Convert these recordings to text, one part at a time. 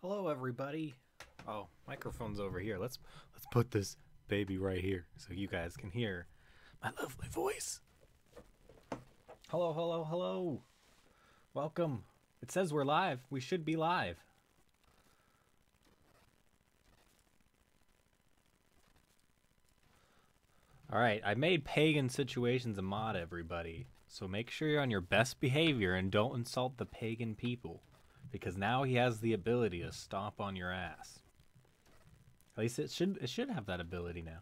Hello, everybody. Oh, microphone's over here. Let's put this baby right here so you guys can hear my lovely voice. Hello, hello, hello. Welcome. It says we're live. We should be live. All right, I made Pagan Situations a mod, everybody. So make sure you're on your best behavior and don't insult the pagan people, because now he has the ability to stomp on your ass. At least it should have that ability now.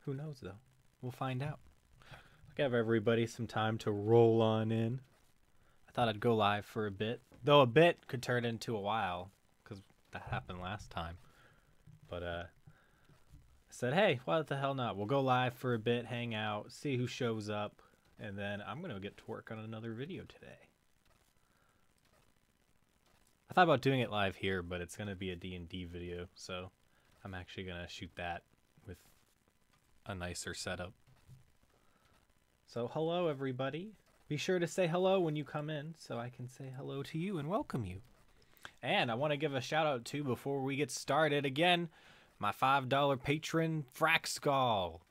Who knows though? We'll find out. I'll give everybody some time to roll on in. I thought I'd go live for a bit, though a bit could turn into a while, because that happened last time. But I said, hey, why the hell not? We'll go live for a bit, hang out, see who shows up, and then I'm gonna get to work on another video today. I thought about doing it live here, but it's going to be a D&D video, so I'm actually going to shoot that with a nicer setup. So hello, everybody. Be sure to say hello when you come in so I can say hello to you and welcome you. And I want to give a shout out too before we get started. Again, my $5 patron, Fraxcall.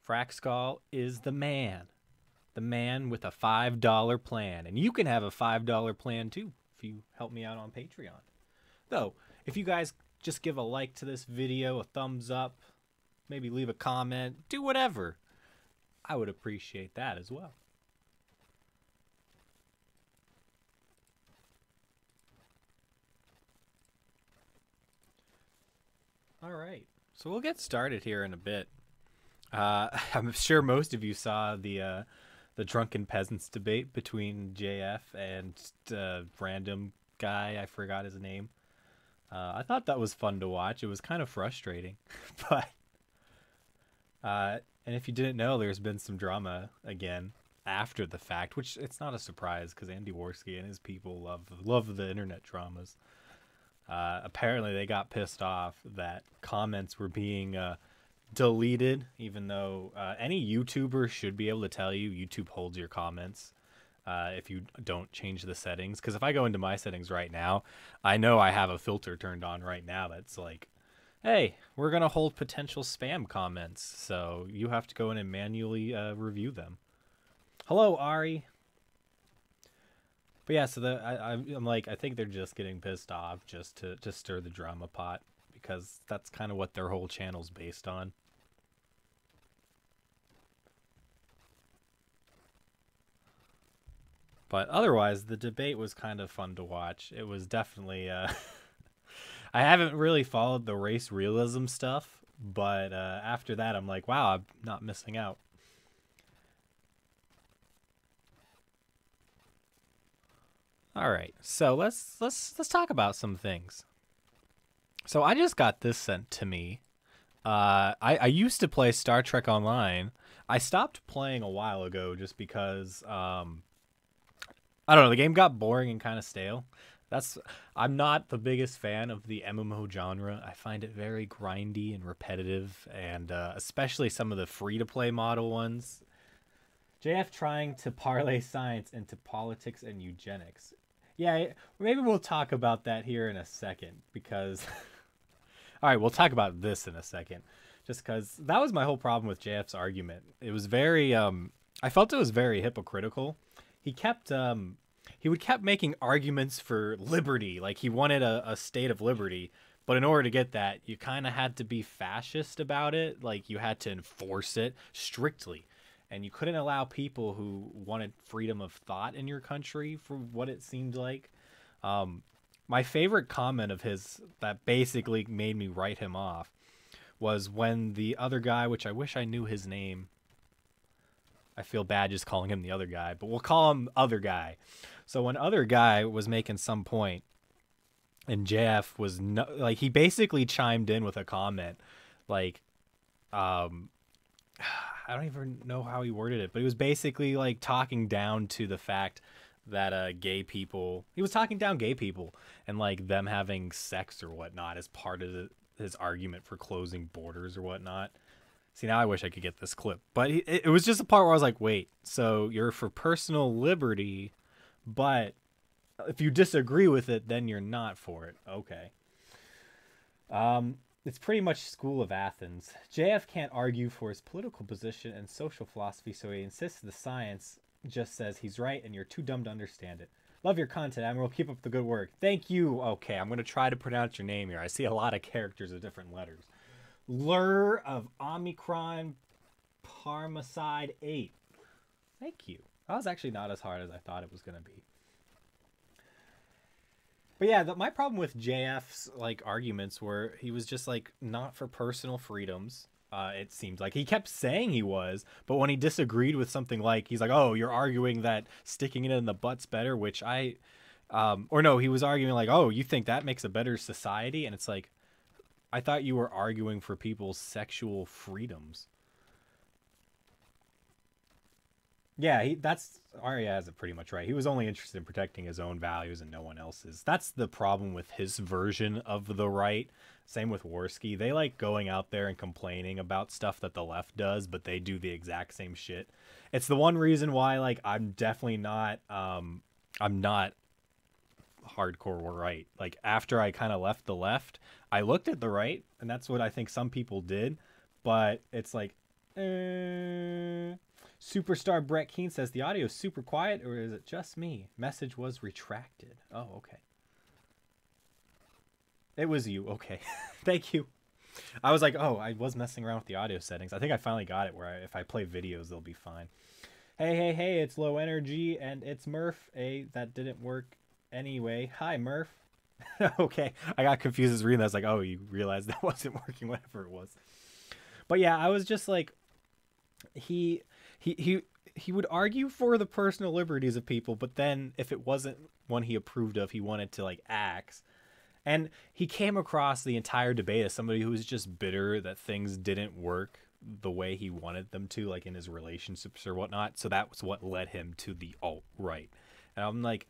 Fraxcall is the man with a $5 plan. And you can have a $5 plan too if you help me out on Patreon. Though, if you guys just give a like to this video, a thumbs up, maybe leave a comment, do whatever, I would appreciate that as well. All right, so we'll get started here in a bit. I'm sure most of you saw the drunken peasants debate between JF and random guy, I forgot his name. I thought that was fun to watch. It was kind of frustrating, but and if you didn't know, there's been some drama again after the fact, which it's not a surprise because Andy Worski and his people love the internet dramas. Apparently they got pissed off that comments were being deleted, even though any YouTuber should be able to tell you YouTube holds your comments if you don't change the settings. Because if I go into my settings right now, I know I have a filter turned on right now that's like, hey, we're going to hold potential spam comments, so you have to go in and manually review them. Hello, Ari. But yeah, so I'm like, I think they're just getting pissed off just to stir the drama pot, because that's kind of what their whole channel's based on. But otherwise, the debate was kind of fun to watch. It was definitely... I haven't really followed the race realism stuff, but after that, I'm like, wow, I'm not missing out. All right, so let's talk about some things. So I just got this sent to me. I used to play Star Trek Online. I stopped playing a while ago just because I don't know, the game got boring and kind of stale. I'm not the biggest fan of the MMO genre. I find it very grindy and repetitive, and especially some of the free-to-play model ones. JF trying to parlay science into politics and eugenics. Yeah, maybe we'll talk about that here in a second, because... All right, we'll talk about this in a second, just because that was my whole problem with JF's argument. It was very... I felt it was very hypocritical. He kept making arguments for liberty, like he wanted a state of liberty, but in order to get that, you kind of had to be fascist about it, like you had to enforce it strictly. And you couldn't allow people who wanted freedom of thought in your country, for what it seemed like. My favorite comment of his that basically made me write him off was when the other guy, which I wish I knew his name. I feel bad just calling him the other guy, but we'll call him Other Guy. So when Other Guy was making some point, and JF was like, he basically chimed in with a comment, like, I don't even know how he worded it, but he was basically like talking down to the fact that gay people, he was talking down gay people and like them having sex or whatnot as part of his argument for closing borders or whatnot. See, now I wish I could get this clip, but it was just a part where I was like, wait, so you're for personal liberty, but If you disagree with it, then you're not for it. Okay. It's pretty much School of Athens. JF can't argue for his political position and social philosophy, so he insists the science just says he's right and you're too dumb to understand it. Love your content, Admiral. Keep up the good work. Thank you. Okay, I'm going to try to pronounce your name here. I see a lot of characters with different letters. Lur of Omicron Parmacide 8. Thank you. That was actually not as hard as I thought it was going to be. But yeah, my problem with JF's like arguments were he was just like not for personal freedoms. It seemed like he kept saying he was, but when he disagreed with something, like he's like, "Oh, you're arguing that sticking it in the butt's better," which or no, he was arguing like, "Oh, you think that makes a better society?" And it's like, I thought you were arguing for people's sexual freedoms. Yeah, that's Arya has it pretty much right. He was only interested in protecting his own values and no one else's. That's the problem with his version of the right. Same with Worski. They like going out there and complaining about stuff that the left does, but they do the exact same shit. It's the one reason why like I'm definitely not I'm not hardcore right. Like after I kind of left the left, I looked at the right, and that's what I think some people did, but it's like Superstar Brett Keene says the audio is super quiet, or is it just me? Message was retracted. Oh, okay. It was you. Okay. Thank you. I was like, oh, I was messing around with the audio settings. I think I finally got it where if I play videos, they'll be fine. Hey, it's low energy, and it's Murph. That didn't work anyway. Hi, Murph. Okay. I got confused as reading that. I was like, oh, you realized that wasn't working, whatever it was. But yeah, I was just like, he would argue for the personal liberties of people, but then if it wasn't one he approved of, he wanted to like axe. And he came across the entire debate as somebody who was just bitter that things didn't work the way he wanted them to, like in his relationships or whatnot. So that was what led him to the alt-right. And I'm like,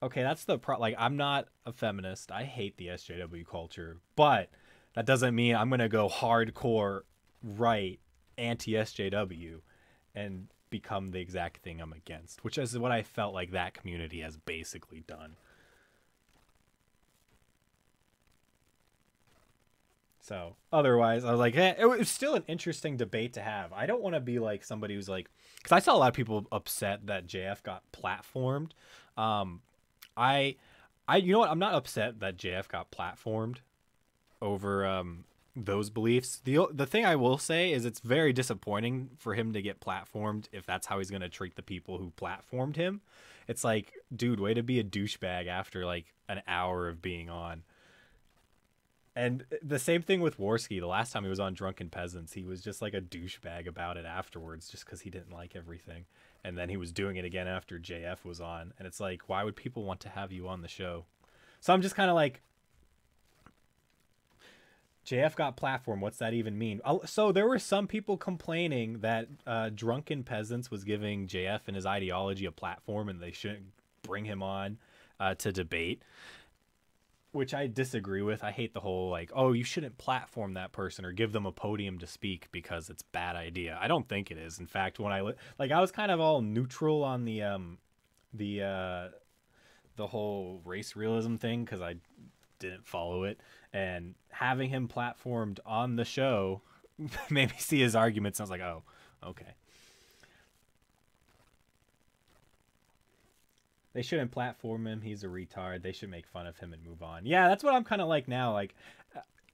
okay, that's the like, I'm not a feminist. I hate the SJW culture, but that doesn't mean I'm going to go hardcore right anti-SJW and become the exact thing I'm against, which is what I felt like that community has basically done. So otherwise, I was like, it was still an interesting debate to have. I don't want to be like somebody who's like, because I saw a lot of people upset that JF got platformed. You know what? I'm not upset that JF got platformed over those beliefs. The thing I will say is it's very disappointing for him to get platformed if that's how he's going to treat the people who platformed him. It's like, dude, way to be a douchebag after like an hour of being on. And the same thing with Worski. The last time he was on Drunken Peasants, he was just like a douchebag about it afterwards just because he didn't like everything. And then he was doing it again after JF was on. And it's like, why would people want to have you on the show? So I'm just kind of like, JF got platform. What's that even mean? So there were some people complaining that Drunken Peasants was giving JF and his ideology a platform and they shouldn't bring him on to debate, which I disagree with. I hate the whole like, oh, you shouldn't platform that person or give them a podium to speak because it's a bad idea. I don't think it is. In fact, when I was kind of all neutral on the whole race realism thing because I didn't follow it, and having him platformed on the show made me see his arguments. I was like, oh, okay. They shouldn't platform him. He's a retard. They should make fun of him and move on. Yeah, that's what I'm kind of like now. Like,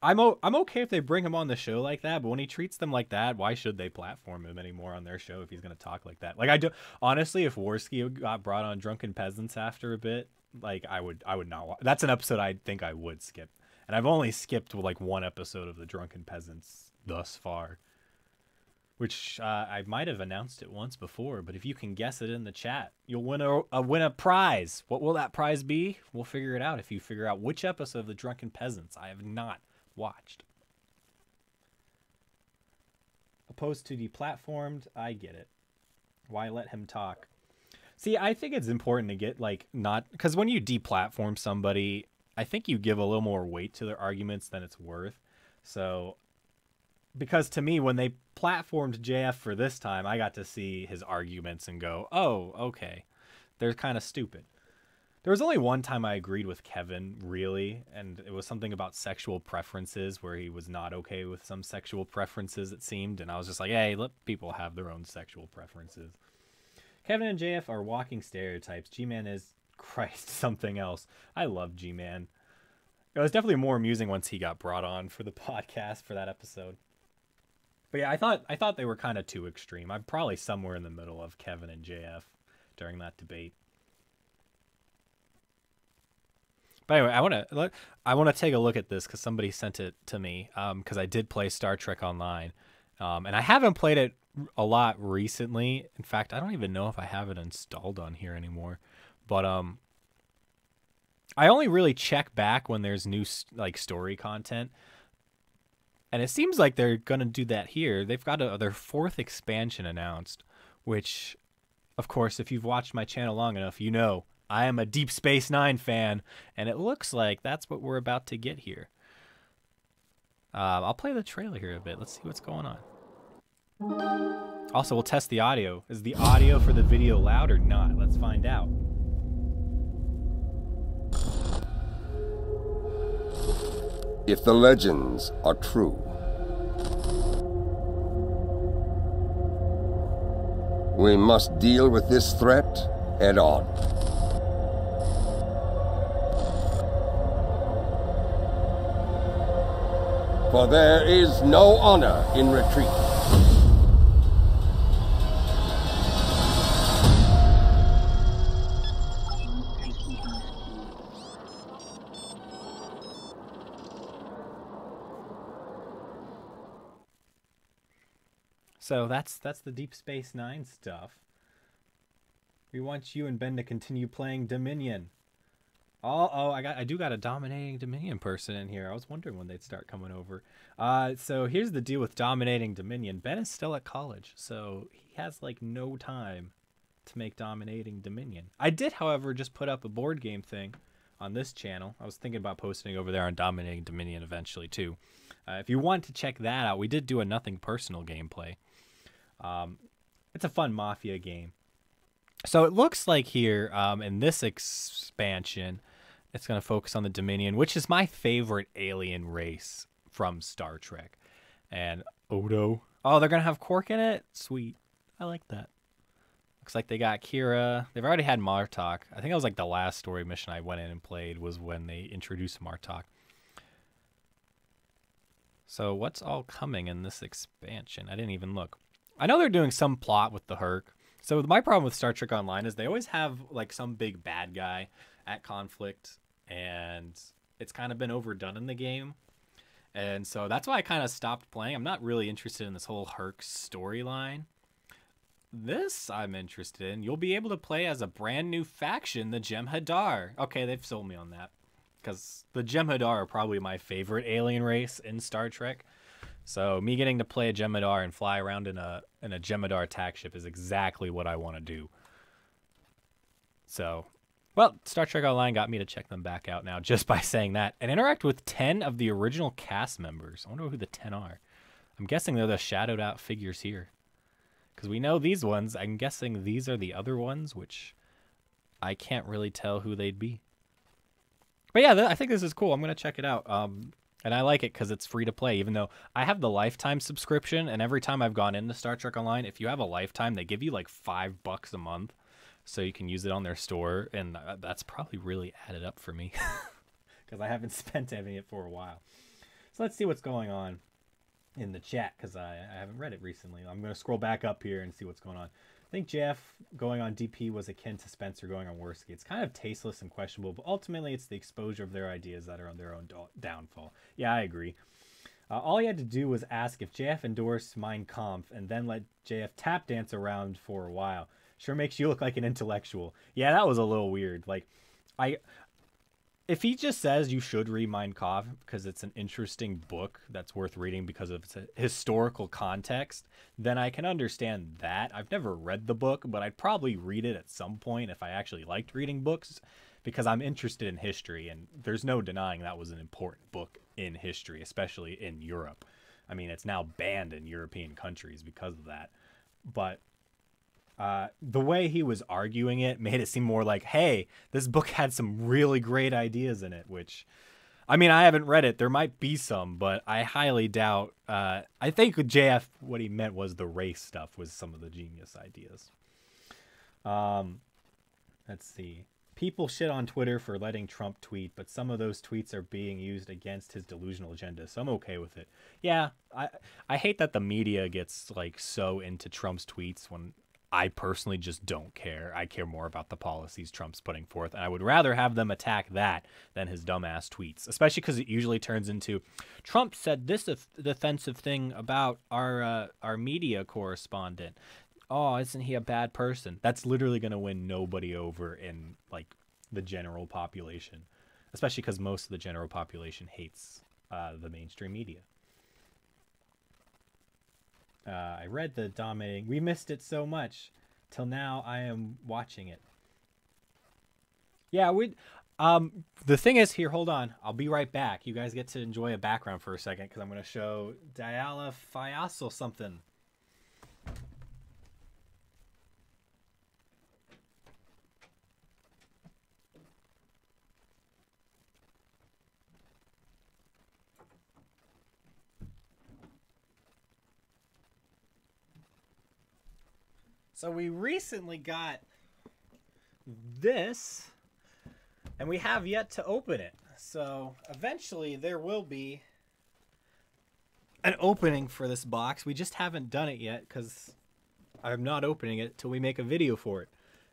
I'm okay if they bring him on the show like that, but when he treats them like that, why should they platform him anymore on their show if he's going to talk like that? Like, I do honestly, if Worski got brought on Drunken Peasants after a bit, like I would not watch. That's an episode I think I would skip. And I've only skipped like one episode of the Drunken Peasants thus far, which I might have announced it once before, but if you can guess it in the chat, you'll win a prize. What will that prize be? We'll figure it out if you figure out which episode of the Drunken Peasants I have not watched. Opposed to deplatformed, I get it. Why let him talk? See, I think it's important to get like not, because when you deplatform somebody, I think you give a little more weight to their arguments than it's worth. So, because to me, when they platformed JF for this time, I got to see his arguments and go, oh, okay, they're kind of stupid. There was only one time I agreed with Kevin, really, and it was something about sexual preferences where he was not okay with some sexual preferences, it seemed, and I was just like, hey, let people have their own sexual preferences. Kevin and JF are walking stereotypes. G-Man is, Christ, something else. I love G-Man. It was definitely more amusing once he got brought on for the podcast for that episode. But yeah, I thought they were kind of too extreme. I'm probably somewhere in the middle of Kevin and JF during that debate. But anyway, I want to take a look at this because somebody sent it to me because I did play Star Trek Online, and I haven't played it a lot recently. In fact, I don't even know if I have it installed on here anymore. But I only really check back when there's new like story content, and it seems like they're gonna do that here. They've got their 4th expansion announced, which, of course, if you've watched my channel long enough, you know I am a Deep Space Nine fan, and it looks like that's what we're about to get here. I'll play the trailer here a bit. Let's see what's going on. Also, we'll test the audio. Is the audio for the video loud or not? Let's find out. If the legends are true, we must deal with this threat head on. For there is no honor in retreat. So that's the Deep Space Nine stuff. We want you and Ben to continue playing Dominion. I do got a dominating Dominion person in here. I was wondering when they'd start coming over. So here's the deal with dominating Dominion. Ben is still at college, so he has like no time to make dominating Dominion. I did, however, just put up a board game thing on this channel. I was thinking about posting over there on dominating Dominion eventually too. If you want to check that out, we did do a nothing personal gameplay. It's a fun Mafia game. So it looks like here in this expansion, it's going to focus on the Dominion, which is my favorite alien race from Star Trek. And Odo. Oh, they're going to have Quark in it? Sweet. I like that. Looks like they got Kira. They've already had Martok. I think it was like the last story mission I went in and played was when they introduced Martok. So what's all coming in this expansion? I didn't even look. I know they're doing some plot with the Herc. So my problem with Star Trek Online is they always have like some big bad guy at conflict, and it's kind of been overdone in the game. And so that's why I kind of stopped playing. I'm not really interested in this whole Herc storyline. This I'm interested in. You'll be able to play as a brand new faction, the Jem'Hadar. Okay, they've sold me on that because the Jem'Hadar are probably my favorite alien race in Star Trek. So me getting to play a Jem'Hadar and fly around in a Jem'Hadar attack ship is exactly what I want to do. So, well, Star Trek Online got me to check them back out now just by saying that. And interact with 10 of the original cast members. I wonder who the 10 are. I'm guessing they're the shadowed out figures here. Because we know these ones. I'm guessing these are the other ones, which I can't really tell who they'd be. But yeah, I think this is cool. I'm going to check it out. And I like it because it's free to play, even though I have the lifetime subscription. And every time I've gone into Star Trek Online, if you have a lifetime, they give you like $5 a month. So you can use it on their store. And that's probably really added up for me because I haven't spent any of it for a while. So let's see what's going on in the chat because I haven't read it recently. I'm going to scroll back up here and see what's going on. I think Jeff going on DP was akin to Spencer going on Worski. It's kind of tasteless and questionable, but ultimately it's the exposure of their ideas that are on their own downfall. Yeah, I agree. All he had to do was ask if JF endorsed Mein Kampf and then let JF tap dance around for a while. Sure makes you look like an intellectual. Yeah, that was a little weird. Like, if he just says you should read Mein Kampf because it's an interesting book that's worth reading because of its historical context, then I can understand that. I've never read the book, but I'd probably read it at some point if I actually liked reading books because I'm interested in history, and there's no denying that was an important book in history, especially in Europe. I mean, it's now banned in European countries because of that. But the way he was arguing it made it seem more like, hey, this book had some really great ideas in it, which, I mean, I haven't read it. There might be some, but I highly doubt. I think with JF, what he meant was the race stuff was some of the genius ideas. Let's see. People shit on Twitter for letting Trump tweet, but some of those tweets are being used against his delusional agenda, so I'm okay with it. Yeah, I hate that the media gets like so into Trump's tweets when I personally just don't care. I care more about the policies Trump's putting forth, and I would rather have them attack that than his dumbass tweets, especially because it usually turns into, Trump said this offensive thing about our media correspondent. Oh, isn't he a bad person? That's literally going to win nobody over in like the general population, especially because most of the general population hates the mainstream media. I read the dominating. We missed it so much. Till now, I am watching it. Yeah, we. The thing is here. Hold on. I'll be right back. You guys get to enjoy a background for a second because I'm going to show Diala Fayaso something. So we recently got this, and we have yet to open it. So eventually there will be an opening for this box. We just haven't done it yet because I'm not opening it till we make a video for it.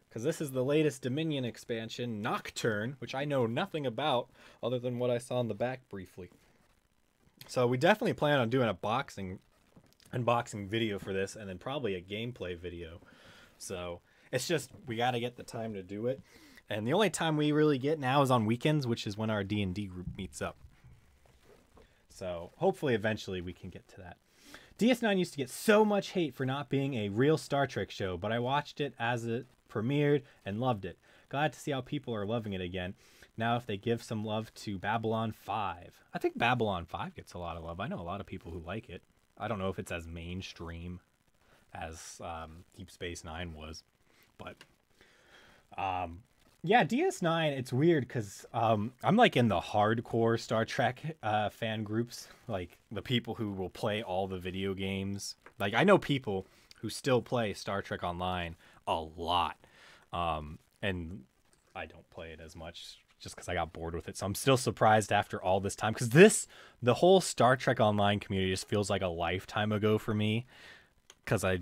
Because this is the latest Dominion expansion, Nocturne, which I know nothing about other than what I saw in the back briefly. So we definitely plan on doing a unboxing video for this, and then probably a gameplay video. So it's just we got to get the time to do it, and the only time we really get now is on weekends, which is when our D&D group meets up. So hopefully eventually we can get to that. DS9 used to get so much hate for not being a real Star Trek show, but I watched it as it premiered and loved it. Glad to see how people are loving it again. Now if they give some love to Babylon 5. I think Babylon 5 gets a lot of love. I know a lot of people who like it. I don't know if it's as mainstream as Deep Space Nine was, but yeah, DS9, it's weird because I'm like in the hardcore Star Trek fan groups, like the people who will play all the video games. Like I know people who still play Star Trek Online a lot, and I don't play it as much just because I got bored with it. So I'm still surprised after all this time, because the whole Star Trek Online community just feels like a lifetime ago for me, because I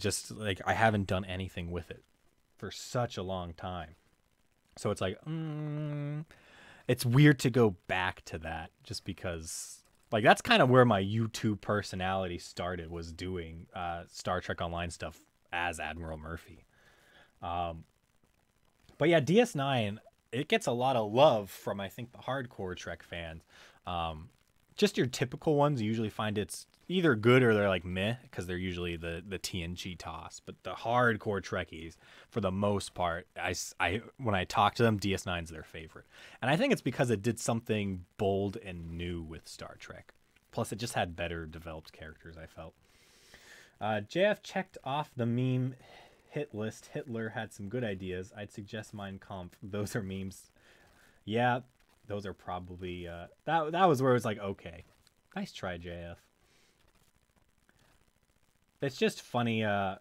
haven't done anything with it for such a long time. So it's like, it's weird to go back to that, just because like that's kind of where my YouTube personality started, was doing Star Trek Online stuff as Admiral Murphy. But yeah, DS9, it gets a lot of love from, I think, the hardcore Trek fans. Just your typical ones, you usually find it's either good or they're like meh, because they're usually the TNG toss. But the hardcore Trekkies, for the most part, I when I talk to them, DS9's their favorite. And I think it's because it did something bold and new with Star Trek. Plus, it just had better developed characters, I felt. JF checked off the meme hit list. Hitler had some good ideas. I'd suggest Mein Kampf. Those are memes. Yeah, those are probably... that was where it was like, okay. Nice try, JF. It's just funny. I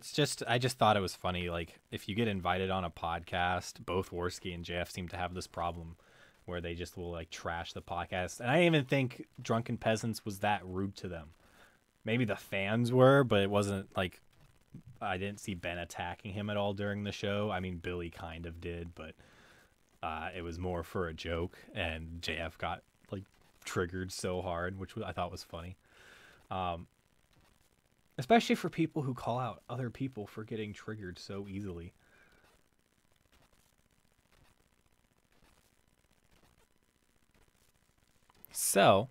just thought it was funny. Like, if you get invited on a podcast, both Worski and JF seem to have this problem where they just will, like, trash the podcast. And I didn't even think Drunken Peasants was that rude to them. Maybe the fans were, but it wasn't, like... I didn't see Ben attacking him at all during the show. I mean, Billy kind of did, but it was more for a joke, and JF got like triggered so hard, which I thought was funny. Especially for people who call out other people for getting triggered so easily. So,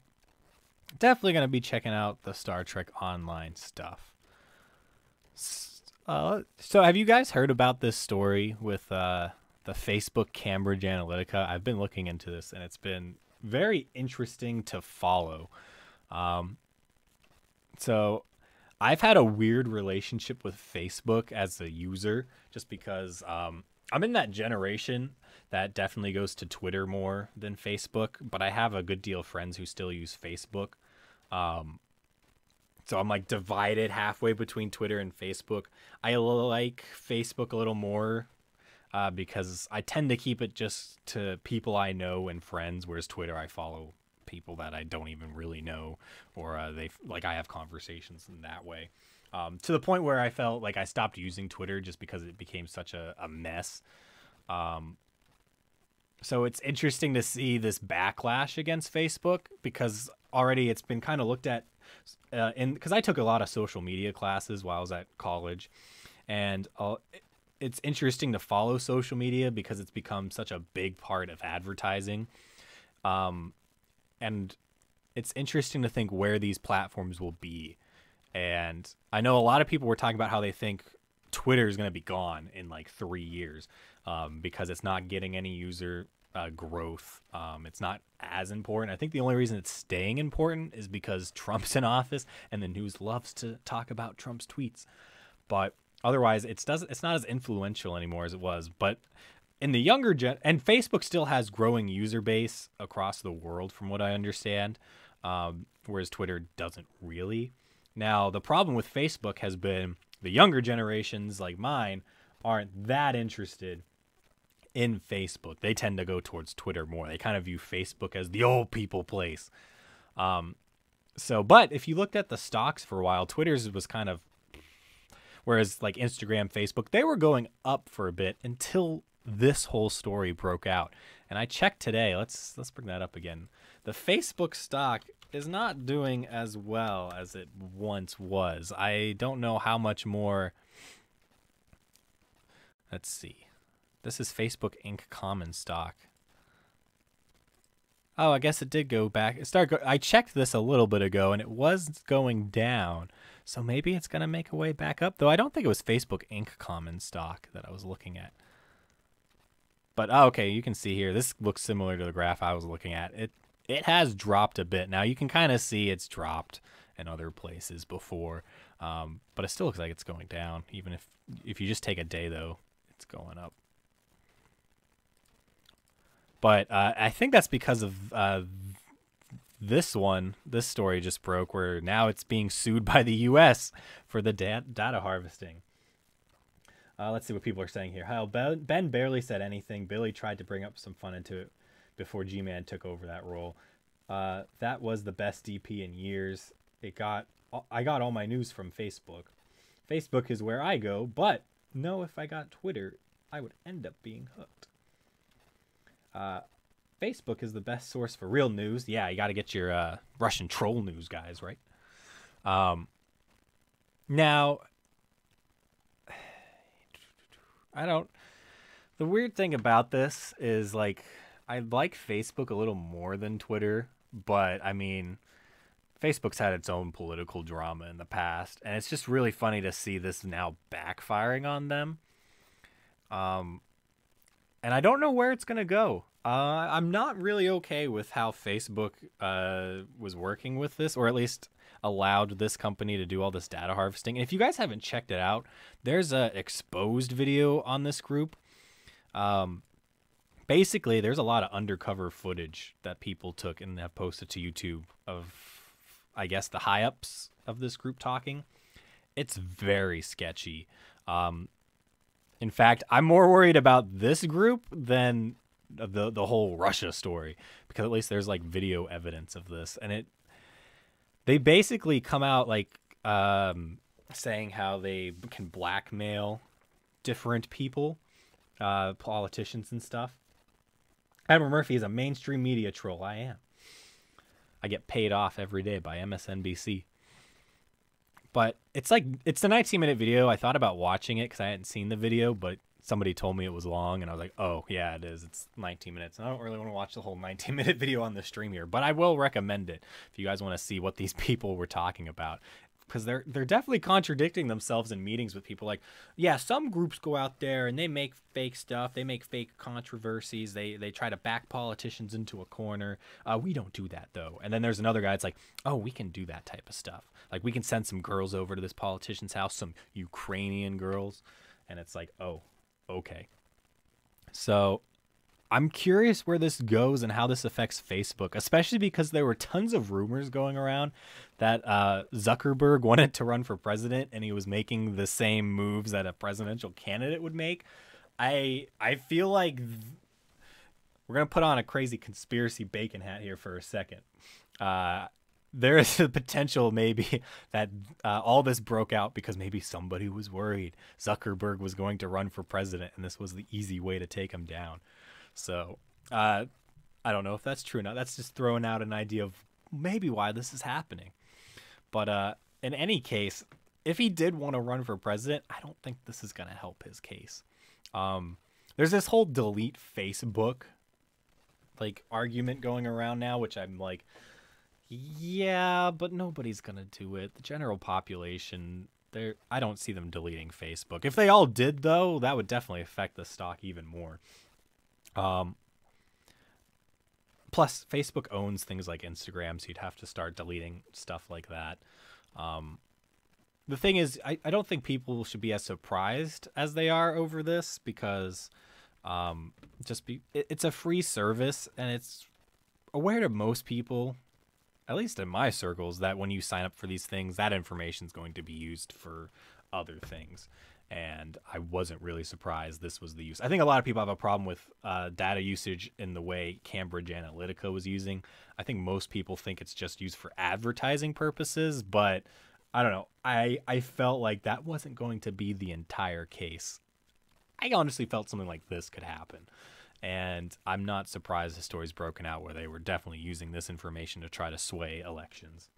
definitely going to be checking out the Star Trek Online stuff. So have you guys heard about this story with the Facebook Cambridge Analytica? I've been looking into this, and it's been very interesting to follow. So I've had a weird relationship with Facebook as a user just because I'm in that generation that definitely goes to Twitter more than Facebook, but I have a good deal of friends who still use Facebook. So I'm like divided halfway between Twitter and Facebook. I like Facebook a little more because I tend to keep it just to people I know and friends, whereas Twitter I follow people that I don't even really know, or I have conversations in that way. To the point where I felt like I stopped using Twitter just because it became such a mess. So it's interesting to see this backlash against Facebook because already it's been kind of looked at because I took a lot of social media classes while I was at college, and it's interesting to follow social media because it's become such a big part of advertising. And it's interesting to think where these platforms will be. And I know a lot of people were talking about how they think Twitter is going to be gone in like 3 years because it's not getting any user growth. It's not as important. I think the only reason it's staying important is because Trump's in office and the news loves to talk about Trump's tweets. But otherwise, it's not as influential anymore as it was. But in the younger and Facebook still has growing user base across the world, from what I understand, whereas Twitter doesn't really. Now, the problem with Facebook has been the younger generations like mine aren't that interested in Facebook. They tend to go towards Twitter more. They kind of view Facebook as the old people place. But if you looked at the stocks for a while, Twitter's was kind of, whereas like Instagram, Facebook, they were going up for a bit until this whole story broke out. And I checked today. Let's bring that up again. The Facebook stock is not doing as well as it once was. I don't know how much more. Let's see. This is Facebook Inc. common stock. Oh, I guess it did go back. I checked this a little bit ago, and it was going down. So maybe it's going to make a way back up. Though I don't think it was Facebook Inc. common stock that I was looking at. But, okay, you can see here. This looks similar to the graph I was looking at. It has dropped a bit. Now, you can kind of see it's dropped in other places before. But it still looks like it's going down. Even if you just take a day, though, it's going up. But I think that's because of this story just broke, where now it's being sued by the U.S. for the data harvesting. Let's see what people are saying here. How Ben barely said anything. Billy tried to bring up some fun into it before G-Man took over that role. That was the best DP in years. I got all my news from Facebook. Facebook is where I go, but no, if I got Twitter, I would end up being hooked. Facebook is the best source for real news. Yeah, you got to get your Russian troll news, guys, right? Now, the weird thing about this is, like, I like Facebook a little more than Twitter, but, I mean, Facebook's had its own political drama in the past, and it's just really funny to see this now backfiring on them. And I don't know where it's going to go. I'm not really okay with how Facebook was working with this, or at least allowed this company to do all this data harvesting. And if you guys haven't checked it out, there's a exposed video on this group. Basically, there's a lot of undercover footage that people took and have posted to YouTube of, I guess, the high-ups of this group talking. It's very sketchy. In fact, I'm more worried about this group than the whole Russia story, because at least there's like video evidence of this, and they basically come out like saying how they can blackmail different people, politicians and stuff. Admiral Murphy is a mainstream media troll. I am. I get paid off every day by MSNBC. But it's a 19-minute video. I thought about watching it because I hadn't seen the video, but somebody told me it was long, and I was like, oh, yeah, it is. It's 19 minutes. And I don't really want to watch the whole 19-minute video on the stream here, but I will recommend it if you guys want to see what these people were talking about. because they're definitely contradicting themselves in meetings with people. Like, yeah, some groups go out there and they make fake stuff, they make fake controversies, they try to back politicians into a corner. We don't do that though. And then there's another guy. It's like, oh, we can do that type of stuff. Like, we can send some girls over to this politician's house, some Ukrainian girls, and it's like, oh, okay. So I'm curious where this goes and how this affects Facebook, especially because there were tons of rumors going around that Zuckerberg wanted to run for president and he was making the same moves that a presidential candidate would make. I feel like we're going to put on a crazy conspiracy bacon hat here for a second. There is a potential maybe that all this broke out because maybe somebody was worried Zuckerberg was going to run for president and this was the easy way to take him down. So I don't know if that's true or not. That's just throwing out an idea of maybe why this is happening. But in any case, if he did want to run for president, I don't think this is going to help his case. There's this whole delete Facebook like argument going around now, which I'm like, yeah, but nobody's going to do it. The general population, I don't see them deleting Facebook. If they all did, though, that would definitely affect the stock even more. Plus, Facebook owns things like Instagram, so you'd have to start deleting stuff like that. The thing is, I don't think people should be as surprised as they are over this because it's a free service, and it's aware to most people, at least in my circles, that when you sign up for these things, that information is going to be used for other things. And I wasn't really surprised this was the use. I think a lot of people have a problem with data usage in the way Cambridge Analytica was using. I think most people think it's just used for advertising purposes, but I don't know. I felt like that wasn't going to be the entire case. I honestly felt something like this could happen. And I'm not surprised the story's broken out where they were definitely using this information to try to sway elections.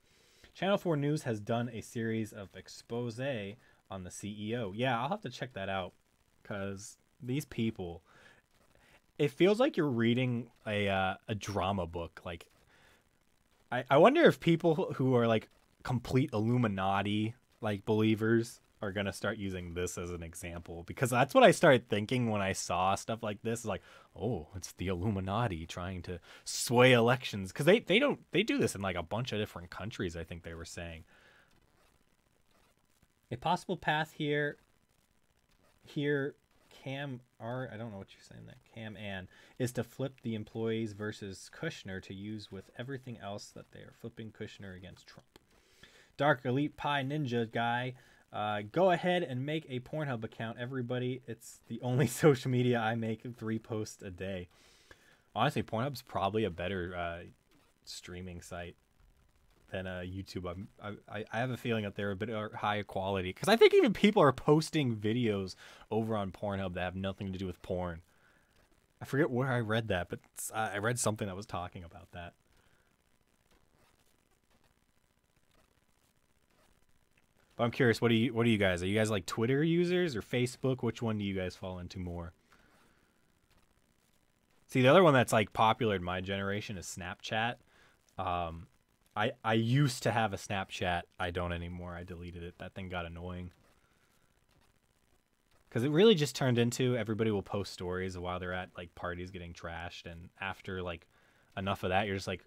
Channel 4 News has done a series of expose on the CEO. Yeah, I'll have to check that out because these people, it feels like you're reading a drama book. Like, I wonder if people who are like complete Illuminati like believers are gonna start using this as an example, because that's what I started thinking when I saw stuff like this. Like, oh, it's the Illuminati trying to sway elections, because they do this in like a bunch of different countries. I think they were saying a possible path here Cam R, I don't know what you're saying there, Cam Ann, is to flip the employees versus Kushner to use with everything else that they are flipping Kushner against Trump. Dark Elite Pie Ninja guy, go ahead and make a Pornhub account, everybody. It's the only social media I make 3 posts a day. Honestly, Pornhub's probably a better streaming site than YouTube. I have a feeling that they're a bit higher quality, because I think even people are posting videos over on Pornhub that have nothing to do with porn. I forget where I read that, but I read something that was talking about that. But I'm curious, what do you guys? Are you guys like Twitter users or Facebook? Which one do you guys fall into more? See, the other one that's like popular in my generation is Snapchat. I used to have a Snapchat. I don't anymore. I deleted it. That thing got annoying. Because it really just turned into everybody will post stories while they're at like parties getting trashed, and after like enough of that, you're just like,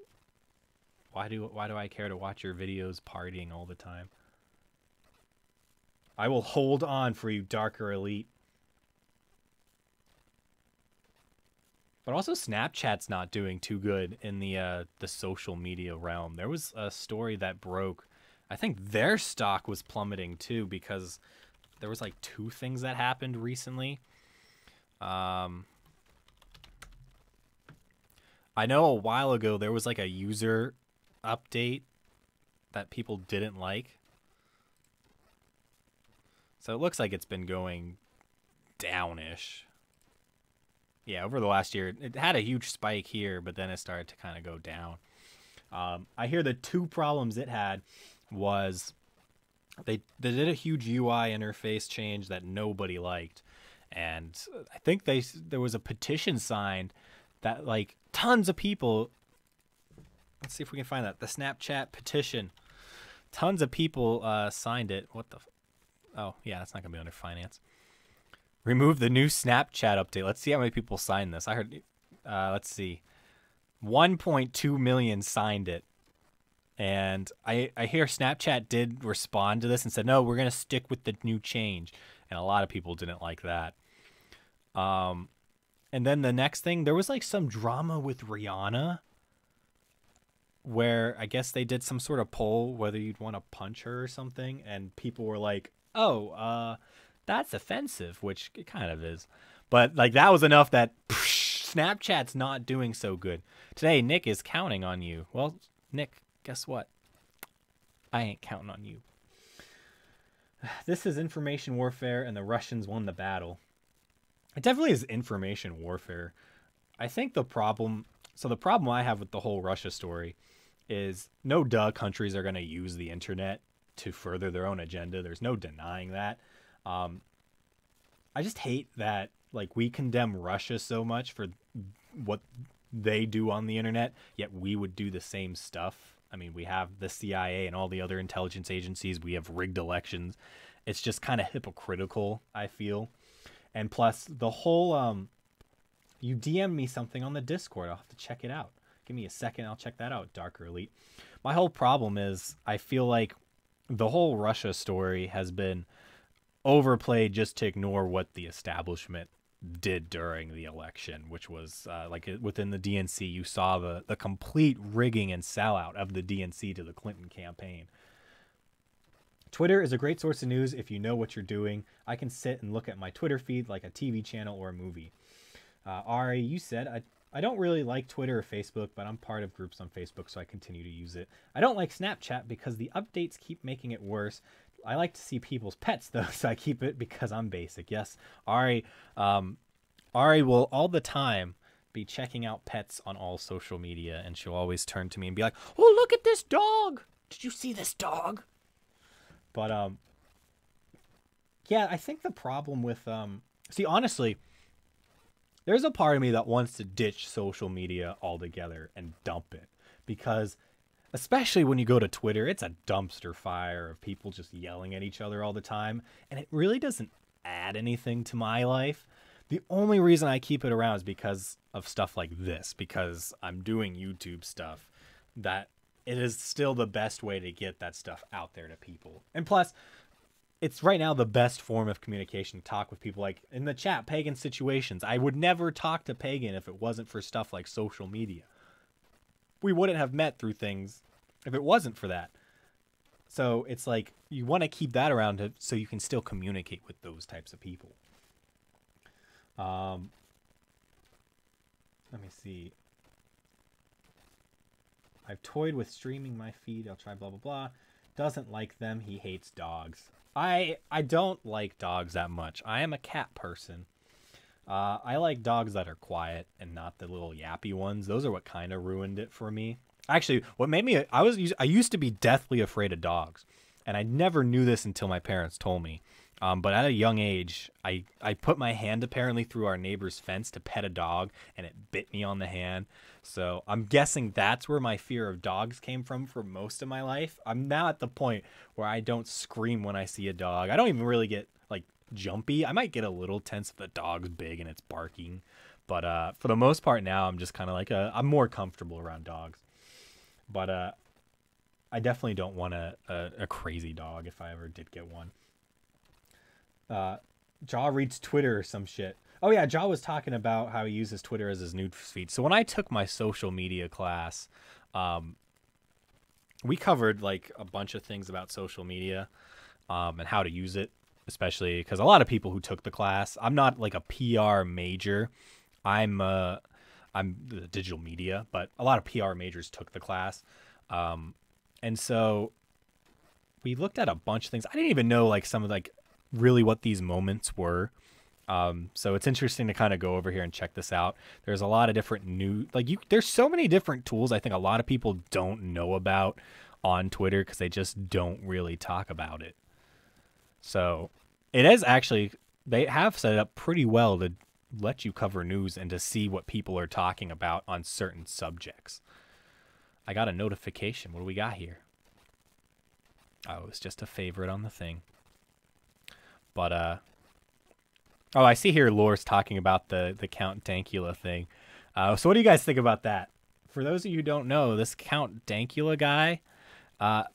why do I care to watch your videos partying all the time? I will hold on for you, Darker Elite. But also, Snapchat's not doing too good in the social media realm. There was a story that broke. I think their stock was plummeting too, because there was like 2 things that happened recently. I know a while ago there was like a user update that people didn't like. So it looks like it's been going downish. Yeah, over the last year, it had a huge spike here, but then it started to kind of go down. I hear the 2 problems it had was they did a huge UI interface change that nobody liked. And I think there was a petition signed that like tons of people, let's see if we can find that, the Snapchat petition. tons of people signed it. What the? Oh, yeah, that's not going to be under finance. Remove the new Snapchat update. Let's see how many people signed this. I heard, let's see. 1.2 million signed it. And I hear Snapchat did respond to this and said, no, we're going to stick with the new change. And a lot of people didn't like that. And then the next thing, there was like some drama with Rihanna where I guess they did some sort of poll whether you'd want to punch her or something. And people were like, oh, that's offensive, which it kind of is. But like that was enough that Snapchat's not doing so good. Today, Nick is counting on you. Well, Nick, guess what? I ain't counting on you. This is information warfare, and the Russians won the battle. It definitely is information warfare. I think the problem I have with the whole Russia story is no duh countries are going to use the internet to further their own agenda. There's no denying that. I just hate that like we condemn Russia so much for what they do on the internet, yet we would do the same stuff. I mean, we have the CIA and all the other intelligence agencies. We have rigged elections. It's just kind of hypocritical, I feel. And plus, the whole, you DM me something on the Discord. I'll have to check it out. Give me a second. I'll check that out, Darker Elite. My whole problem is I feel like the whole Russia story has been overplayed just to ignore what the establishment did during the election, which was like within the DNC, you saw the complete rigging and sellout of the DNC to the Clinton campaign. Twitter is a great source of news if you know what you're doing. I can sit and look at my Twitter feed like a TV channel or a movie. Ari, you said, I don't really like Twitter or Facebook, but I'm part of groups on Facebook, so I continue to use it. I don't like Snapchat because the updates keep making it worse. I like to see people's pets, though, so I keep it because I'm basic. Yes, Ari will all the time be checking out pets on all social media, and she'll always turn to me and be like, oh, look at this dog. Did you see this dog? But, yeah, I think the problem with, see, honestly, there's a part of me that wants to ditch social media altogether and dump it because especially when you go to Twitter, it's a dumpster fire of people just yelling at each other all the time. And it really doesn't add anything to my life. The only reason I keep it around is because of stuff like this, because I'm doing YouTube stuff, that it is still the best way to get that stuff out there to people. And plus, it's right now the best form of communication to talk with people. Like in the chat, Pagan Situations. I would never talk to Pagan if it wasn't for stuff like social media. We wouldn't have met through things if it wasn't for that. So it's like you want to keep that around so you can still communicate with those types of people. Let me see. I've toyed with streaming my feed. I'll try blah, blah, blah. Doesn't like them. He hates dogs. I don't like dogs that much. I am a cat person. I like dogs that are quiet and not the little yappy ones. Those are what kind of ruined it for me. Actually, what made me, I used to be deathly afraid of dogs, and I never knew this until my parents told me. But at a young age, I put my hand apparently through our neighbor's fence to pet a dog, and it bit me on the hand. So I'm guessing that's where my fear of dogs came from for most of my life. I'm now at the point where I don't scream when I see a dog. I don't even really get like jumpy. I might get a little tense if the dog's big and it's barking. But for the most part now, I'm just kind of like I'm more comfortable around dogs. But I definitely don't want a crazy dog if I ever did get one. Jaw reads Twitter or some shit. Oh yeah, Jaw was talking about how he uses Twitter as his news feed. So when I took my social media class, we covered like a bunch of things about social media and how to use it, especially because a lot of people who took the class, I'm not like a PR major. I'm the digital media, but a lot of PR majors took the class. And so we looked at a bunch of things. I didn't even know like some of like really what these moments were. So it's interesting to kind of go over here and check this out. There's a lot of different there's so many different tools I think a lot of people don't know about on Twitter because they just don't really talk about it. So it is actually, they have set it up pretty well to let you cover news and to see what people are talking about on certain subjects. I got a notification. What do we got here? Oh, it was just a favorite on the thing. But, oh, I see here Lore's talking about the Count Dankula thing. So what do you guys think about that? For those of you who don't know, this Count Dankula guy,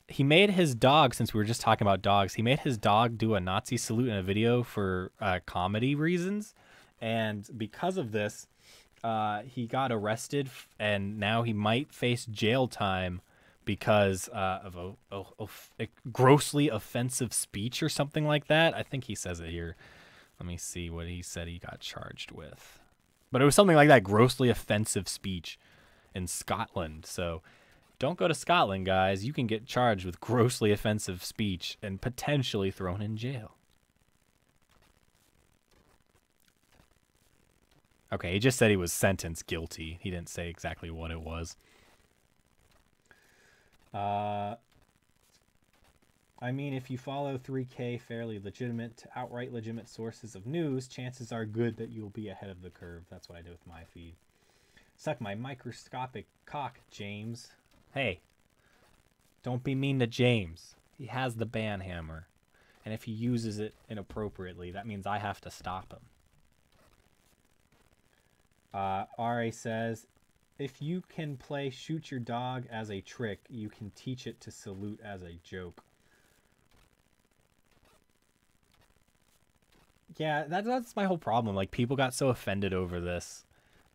he made his dog, since we were just talking about dogs, he made his dog do a Nazi salute in a video for comedy reasons. And because of this, he got arrested, and now he might face jail time because of a grossly offensive speech or something like that. I think he says it here. Let me see what he said he got charged with. But it was something like that, grossly offensive speech in Scotland. So don't go to Scotland, guys. You can get charged with grossly offensive speech and potentially thrown in jail. Okay, he just said he was sentenced guilty. He didn't say exactly what it was. I mean, if you follow 3K fairly legitimate to outright legitimate sources of news, chances are good that you'll be ahead of the curve. That's what I do with my feed. Suck my microscopic cock, James. Hey, don't be mean to James. He has the ban hammer. And if he uses it inappropriately, that means I have to stop him. RA says, if you can play shoot your dog as a trick, you can teach it to salute as a joke. Yeah, that's my whole problem. Like, people got so offended over this.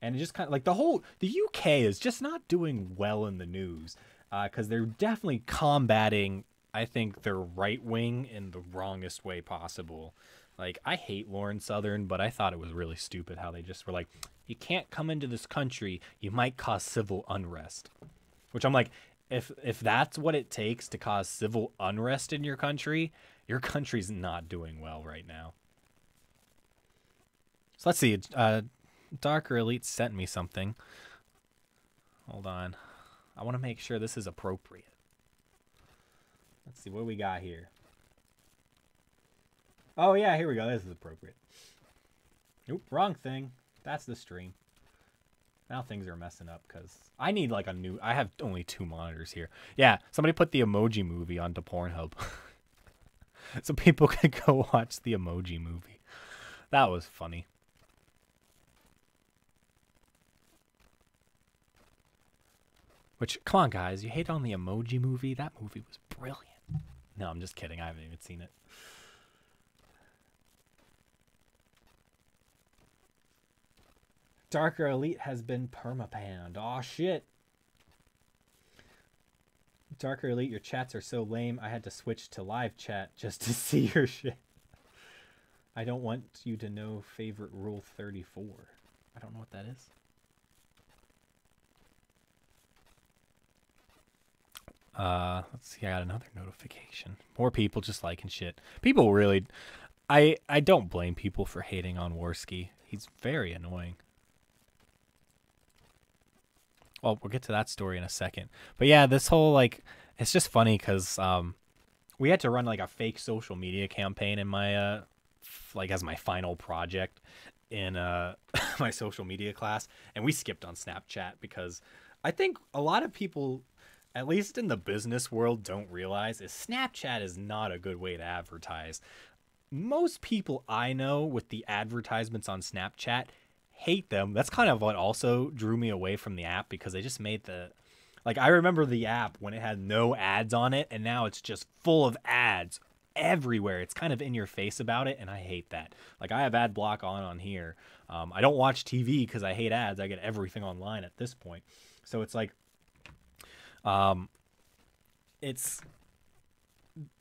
And it just kind of, like, the UK is just not doing well in the news. Because they're definitely combating, I think, their right wing in the wrongest way possible. Like, I hate Lauren Southern, but I thought it was really stupid how they just were like, you can't come into this country, you might cause civil unrest. Which I'm like, if that's what it takes to cause civil unrest in your country's not doing well right now. So let's see, Darker Elite sent me something. Hold on. I want to make sure this is appropriate. Let's see, what do we got here? Oh, yeah, here we go. This is appropriate. Nope, wrong thing. That's the stream. Now things are messing up because I need like a new... I have only 2 monitors here. Yeah, somebody put the Emoji Movie onto Pornhub. So people can go watch the Emoji Movie. That was funny. Which, come on, guys. You hate on the Emoji Movie? That movie was brilliant. No, I'm just kidding. I haven't even seen it. Darker Elite has been permabanned. Aw, shit. Darker Elite, your chats are so lame, I had to switch to live chat just to see your shit. I don't want you to know favorite rule 34. I don't know what that is. Let's see, I got another notification. More people just liking shit. People really... I don't blame people for hating on Warski. He's very annoying. Well, we'll get to that story in a second. But yeah, this whole, like, it's just funny because we had to run, like, a fake social media campaign in my, like, as my final project in my social media class. And we skipped on Snapchat because I think a lot of people, at least in the business world, don't realize is Snapchat is not a good way to advertise. Most people I know with the advertisements on Snapchat hate them. That's kind of what also drew me away from the app because they just made the... Like, I remember the app when it had no ads on it, and now it's just full of ads everywhere. It's kind of in your face about it, and I hate that. Like, I have ad block on here. I don't watch TV because I hate ads. I get everything online at this point. So it's like... it's...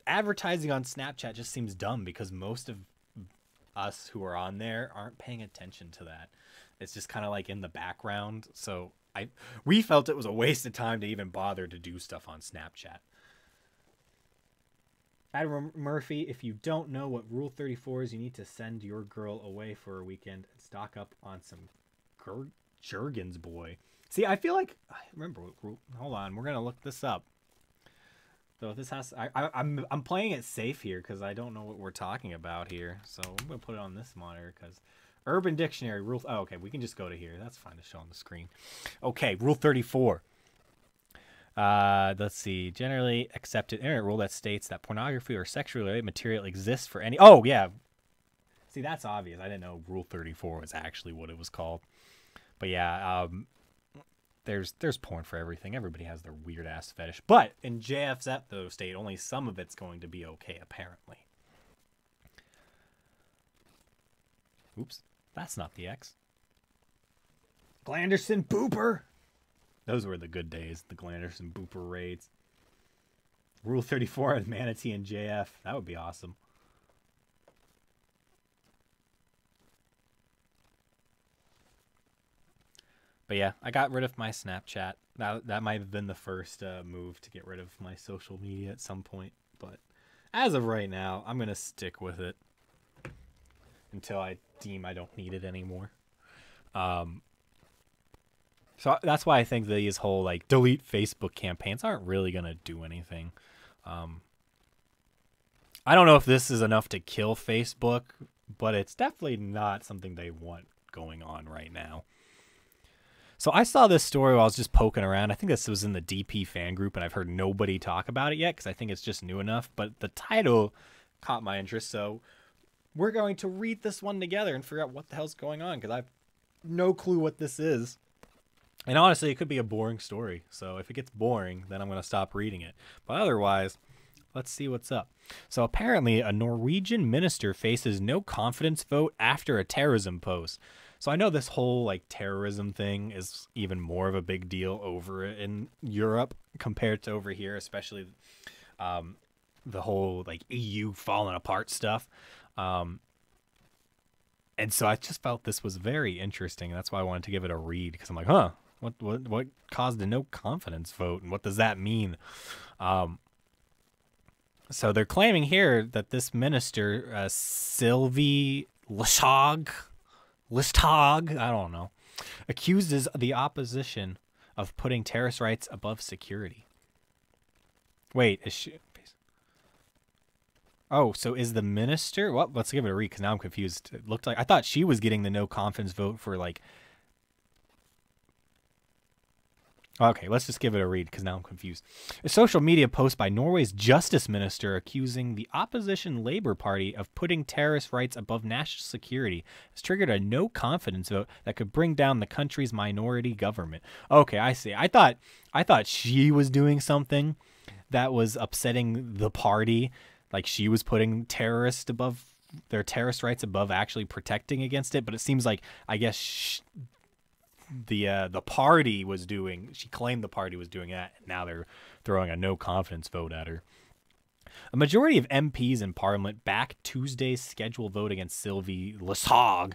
Advertising on Snapchat just seems dumb because most of us who are on there aren't paying attention to that. It's just kind of like in the background. So we felt it was a waste of time to even bother to do stuff on Snapchat. Admiral Murphy, if you don't know what Rule 34 is, you need to send your girl away for a weekend and stock up on some Jergens boy. See, I feel like I remember what rule. Hold on, we're gonna look this up. So this has I'm playing it safe here because I don't know what we're talking about here. So I'm gonna put it on this monitor because Urban Dictionary rule. Oh, okay, we can just go to here. That's fine to show on the screen. Okay, Rule 34. Let's see. Generally accepted internet rule that states that pornography or sexually related material exists for any. Oh yeah. See, that's obvious. I didn't know Rule 34 was actually what it was called. But yeah, there's porn for everything. Everybody has their weird ass fetish. But in JF's Ethnostate, only some of it's going to be okay, apparently. Oops, that's not the X. Glanderson Booper. Those were the good days, the Glanderson Booper raids. Rule 34 with Manatee and JF. That would be awesome. But yeah, I got rid of my Snapchat. That might have been the first move to get rid of my social media at some point. But as of right now, I'm going to stick with it until I deem I don't need it anymore. So that's why I think these whole like delete Facebook campaigns aren't really going to do anything. I don't know if this is enough to kill Facebook, but it's definitely not something they want going on right now. So I saw this story while I was just poking around. I think this was in the DP fan group, and I've heard nobody talk about it yet because I think it's just new enough. But the title caught my interest, so we're going to read this one together and figure out what the hell's going on because I have no clue what this is. And honestly, it could be a boring story. So if it gets boring, then I'm going to stop reading it. But otherwise, let's see what's up. So apparently, a Norwegian minister faces no confidence vote after a terrorism post. So I know this whole like terrorism thing is even more of a big deal over in Europe compared to over here, especially the whole like EU falling apart stuff. And so I just felt this was very interesting. And that's why I wanted to give it a read because I'm like, huh, what caused a no confidence vote? And what does that mean? So they're claiming here that this minister, Sylvie Listhaug, I don't know, accuses the opposition of putting terrorist rights above security. Wait, is she? Oh, so is the minister? Well, let's give it a read because now I'm confused. It looked like I thought she was getting the no confidence vote for like. Okay, let's just give it a read because now I'm confused. A social media post by Norway's justice minister accusing the opposition Labour Party of putting terrorist rights above national security has triggered a no confidence vote that could bring down the country's minority government. Okay, I see. I thought she was doing something that was upsetting the party, like she was putting terrorist rights above actually protecting against it. But it seems like I guess the party was doing. She claimed the party was doing that, and now they're throwing a no confidence vote at her. A majority of MPs in Parliament backed Tuesday's scheduled vote against Sylvie Listhaug.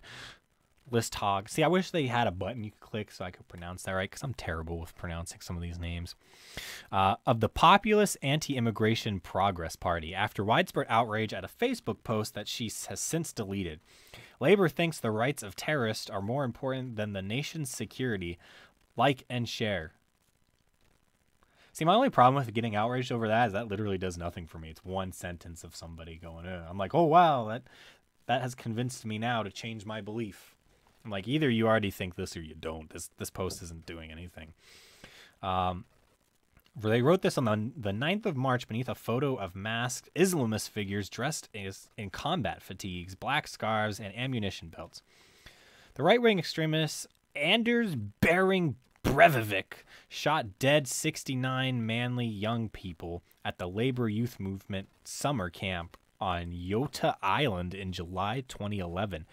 See, I wish they had a button you could click so I could pronounce that right, because I'm terrible with pronouncing some of these names. Of the populist anti-immigration Progress Party, after widespread outrage at a Facebook post that she has since deleted. Labour thinks the rights of terrorists are more important than the nation's security. Like and share. See, my only problem with getting outraged over that is that literally does nothing for me. It's one sentence of somebody going, I'm like, oh, wow, that has convinced me now to change my belief. I'm like, either you already think this or you don't. This post isn't doing anything. They wrote this on the 9th of March beneath a photo of masked Islamist figures dressed in combat fatigues, black scarves, and ammunition belts. The right-wing extremist Anders Behring Breivik shot dead 69 manly young people at the Labour Youth Movement summer camp on Jota Island in July 2011.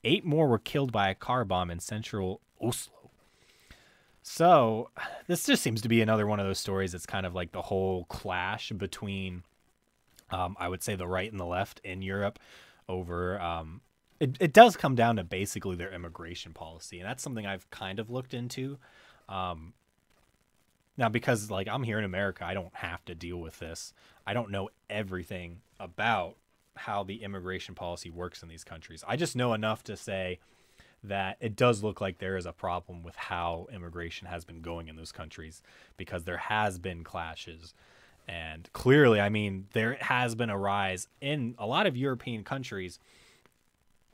8 more were killed by a car bomb in central Oslo. So this just seems to be another one of those stories that's kind of like the whole clash between, I would say, the right and the left in Europe over, it does come down to basically their immigration policy. And that's something I've kind of looked into. Now, because like I'm here in America, I don't have to deal with this. I don't know everything about how the immigration policy works in these countries. I just know enough to say that it does look like there is a problem with how immigration has been going in those countries because there has been clashes. And clearly, I mean, there has been a rise in a lot of European countries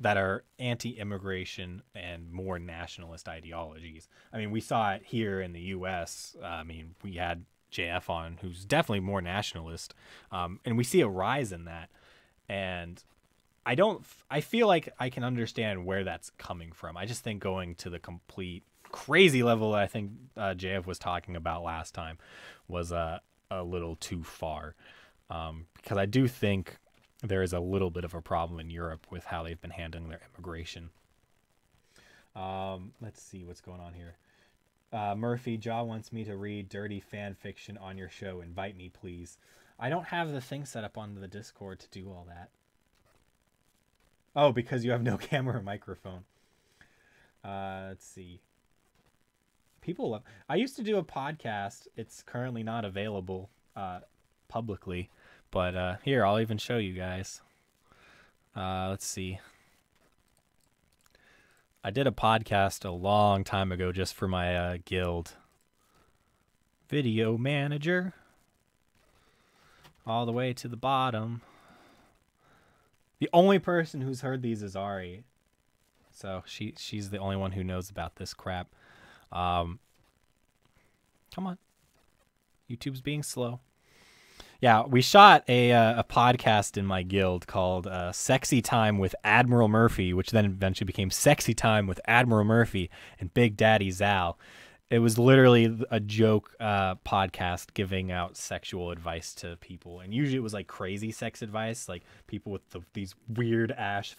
that are anti-immigration and more nationalist ideologies. I mean, we saw it here in the U.S. I mean, we had JF on, who's definitely more nationalist, and we see a rise in that. And I feel like I can understand where that's coming from. I just think going to the complete crazy level that I think JF was talking about last time was a little too far, because I do think there is a little bit of a problem in Europe with how they've been handling their immigration. Let's see what's going on here. Murphy, Jaw wants me to read dirty fan fiction on your show. Invite me, please. I don't have the thing set up on the Discord to do all that. Oh, because you have no camera or microphone. Let's see. People love... I used to do a podcast. It's currently not available publicly. But here, I'll even show you guys. Let's see. I did a podcast a long time ago just for my guild. Video manager. All the way to the bottom. The only person who's heard these is Ari. So she's the only one who knows about this crap. Come on. YouTube's being slow. Yeah, we shot a podcast in my guild called Sexy Time with Admiral Murphy, which then eventually became Sexy Time with Admiral Murphy and Big Daddy Zal. It was literally a joke podcast giving out sexual advice to people. And usually it was like crazy sex advice, like people with these weird ass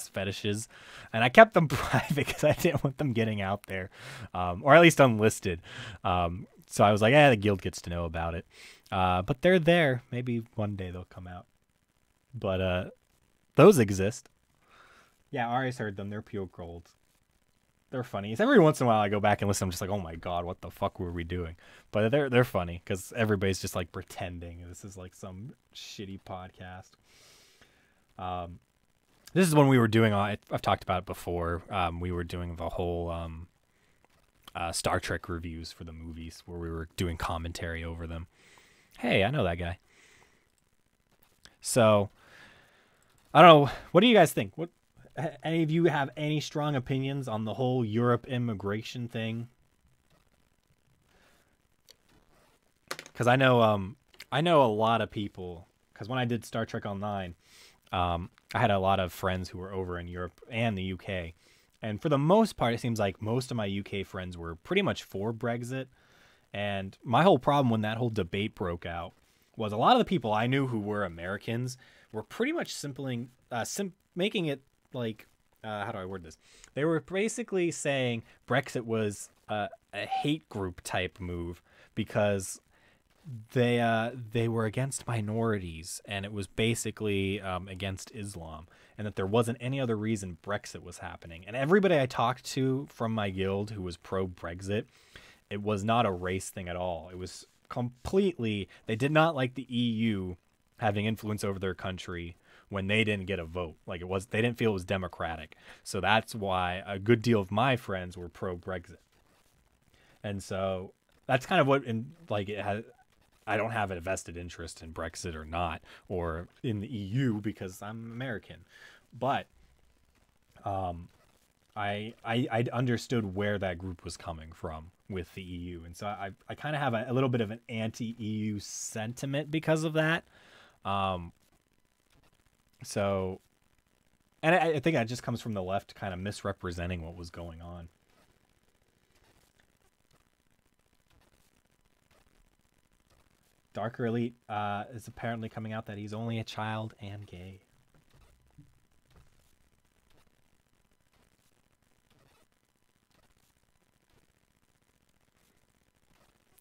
fetishes. And I kept them private because I didn't want them getting out there, or at least unlisted. So I was like, the guild gets to know about it. But they're there. Maybe one day they'll come out. But those exist. Yeah, Ari's heard them. They're pure gold. They're funny. It's every once in a while I go back and listen. I'm just like, oh my god, what the fuck were we doing? But they're funny because everybody's just like pretending this is like some shitty podcast. This is when we were doing. I've talked about it before. We were doing the whole Star Trek reviews for the movies where we were doing commentary over them. Hey, I know that guy. So I don't know. What do you guys think? Any of you have any strong opinions on the whole Europe immigration thing? Because I know a lot of people. Because when I did Star Trek Online, I had a lot of friends who were over in Europe and the UK, and for the most part, it seems like most of my UK friends were pretty much for Brexit. And my whole problem when that whole debate broke out was a lot of the people I knew who were Americans were pretty much making it like, how do I word this? They were basically saying Brexit was a hate group type move because they were against minorities, and it was basically against Islam, and that there wasn't any other reason Brexit was happening. And everybody I talked to from my guild who was pro-Brexit, it was not a race thing at all. It was completely, they did not like the EU having influence over their country when they didn't get a vote. Like they didn't feel it was democratic. So that's why a good deal of my friends were pro-Brexit. And so that's kind of what, I don't have a vested interest in Brexit or not, or in the EU because I'm American. But I understood where that group was coming from with the EU. And so I kind of have a little bit of an anti-EU sentiment because of that. So, and I think that just comes from the left kind of misrepresenting what was going on. Darker Elite is apparently coming out that he's only a child and gay.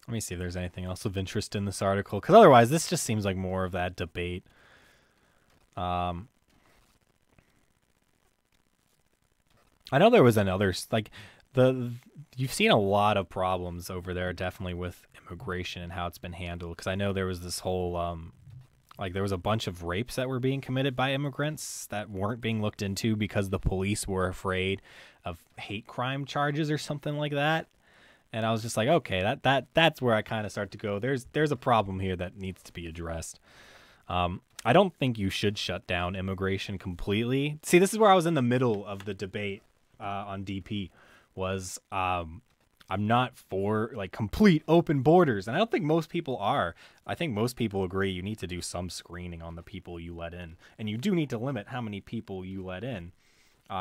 Let me see if there's anything else of interest in this article, because otherwise this just seems like more of that debate. I know there was another, like, you've seen a lot of problems over there, definitely with immigration and how it's been handled. Because I know there was this whole, there was a bunch of rapes that were being committed by immigrants that weren't being looked into because the police were afraid of hate crime charges or something like that. And I was just like, okay, that's where I kind of start to go. There's a problem here that needs to be addressed. I don't think you should shut down immigration completely. See, this is where I was in the middle of the debate on DP. Was I I'm not for like complete open borders, and I don't think most people are. I think most people agree you need to do some screening on the people you let in, and you do need to limit how many people you let in.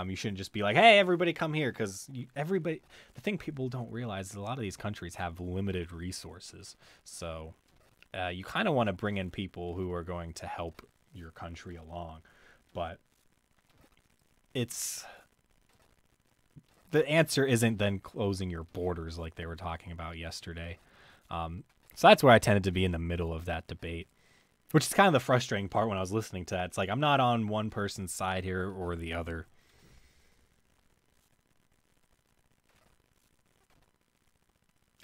You shouldn't just be like, hey, everybody come here, because everybody. The thing people don't realize is a lot of these countries have limited resources, so you kind of want to bring in people who are going to help your country along, but the answer isn't then closing your borders like they were talking about yesterday. So that's where I tended to be in the middle of that debate, which is kind of the frustrating part when I was listening to that. It's like I'm not on one person's side here or the other.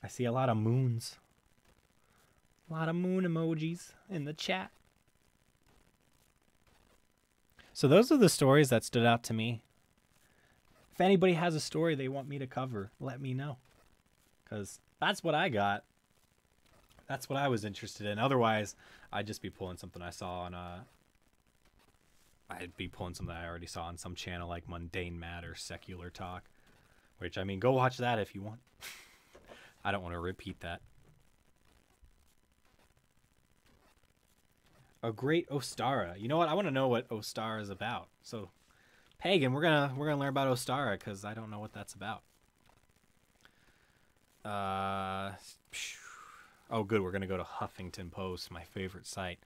I see a lot of moons. A lot of moon emojis in the chat. So those are the stories that stood out to me. If anybody has a story they want me to cover, let me know. Because that's what I got. That's what I was interested in. Otherwise, I'd just be pulling something I saw on I'd be pulling something I already saw on some channel like Mundane Matter, Secular Talk. Which, I mean, go watch that if you want. I don't want to repeat that. A great Ostara. You know what? I want to know what Ostara is about. So, Pagan, we're gonna learn about Ostara because I don't know what that's about. Oh, good. We're gonna go to Huffington Post, my favorite site.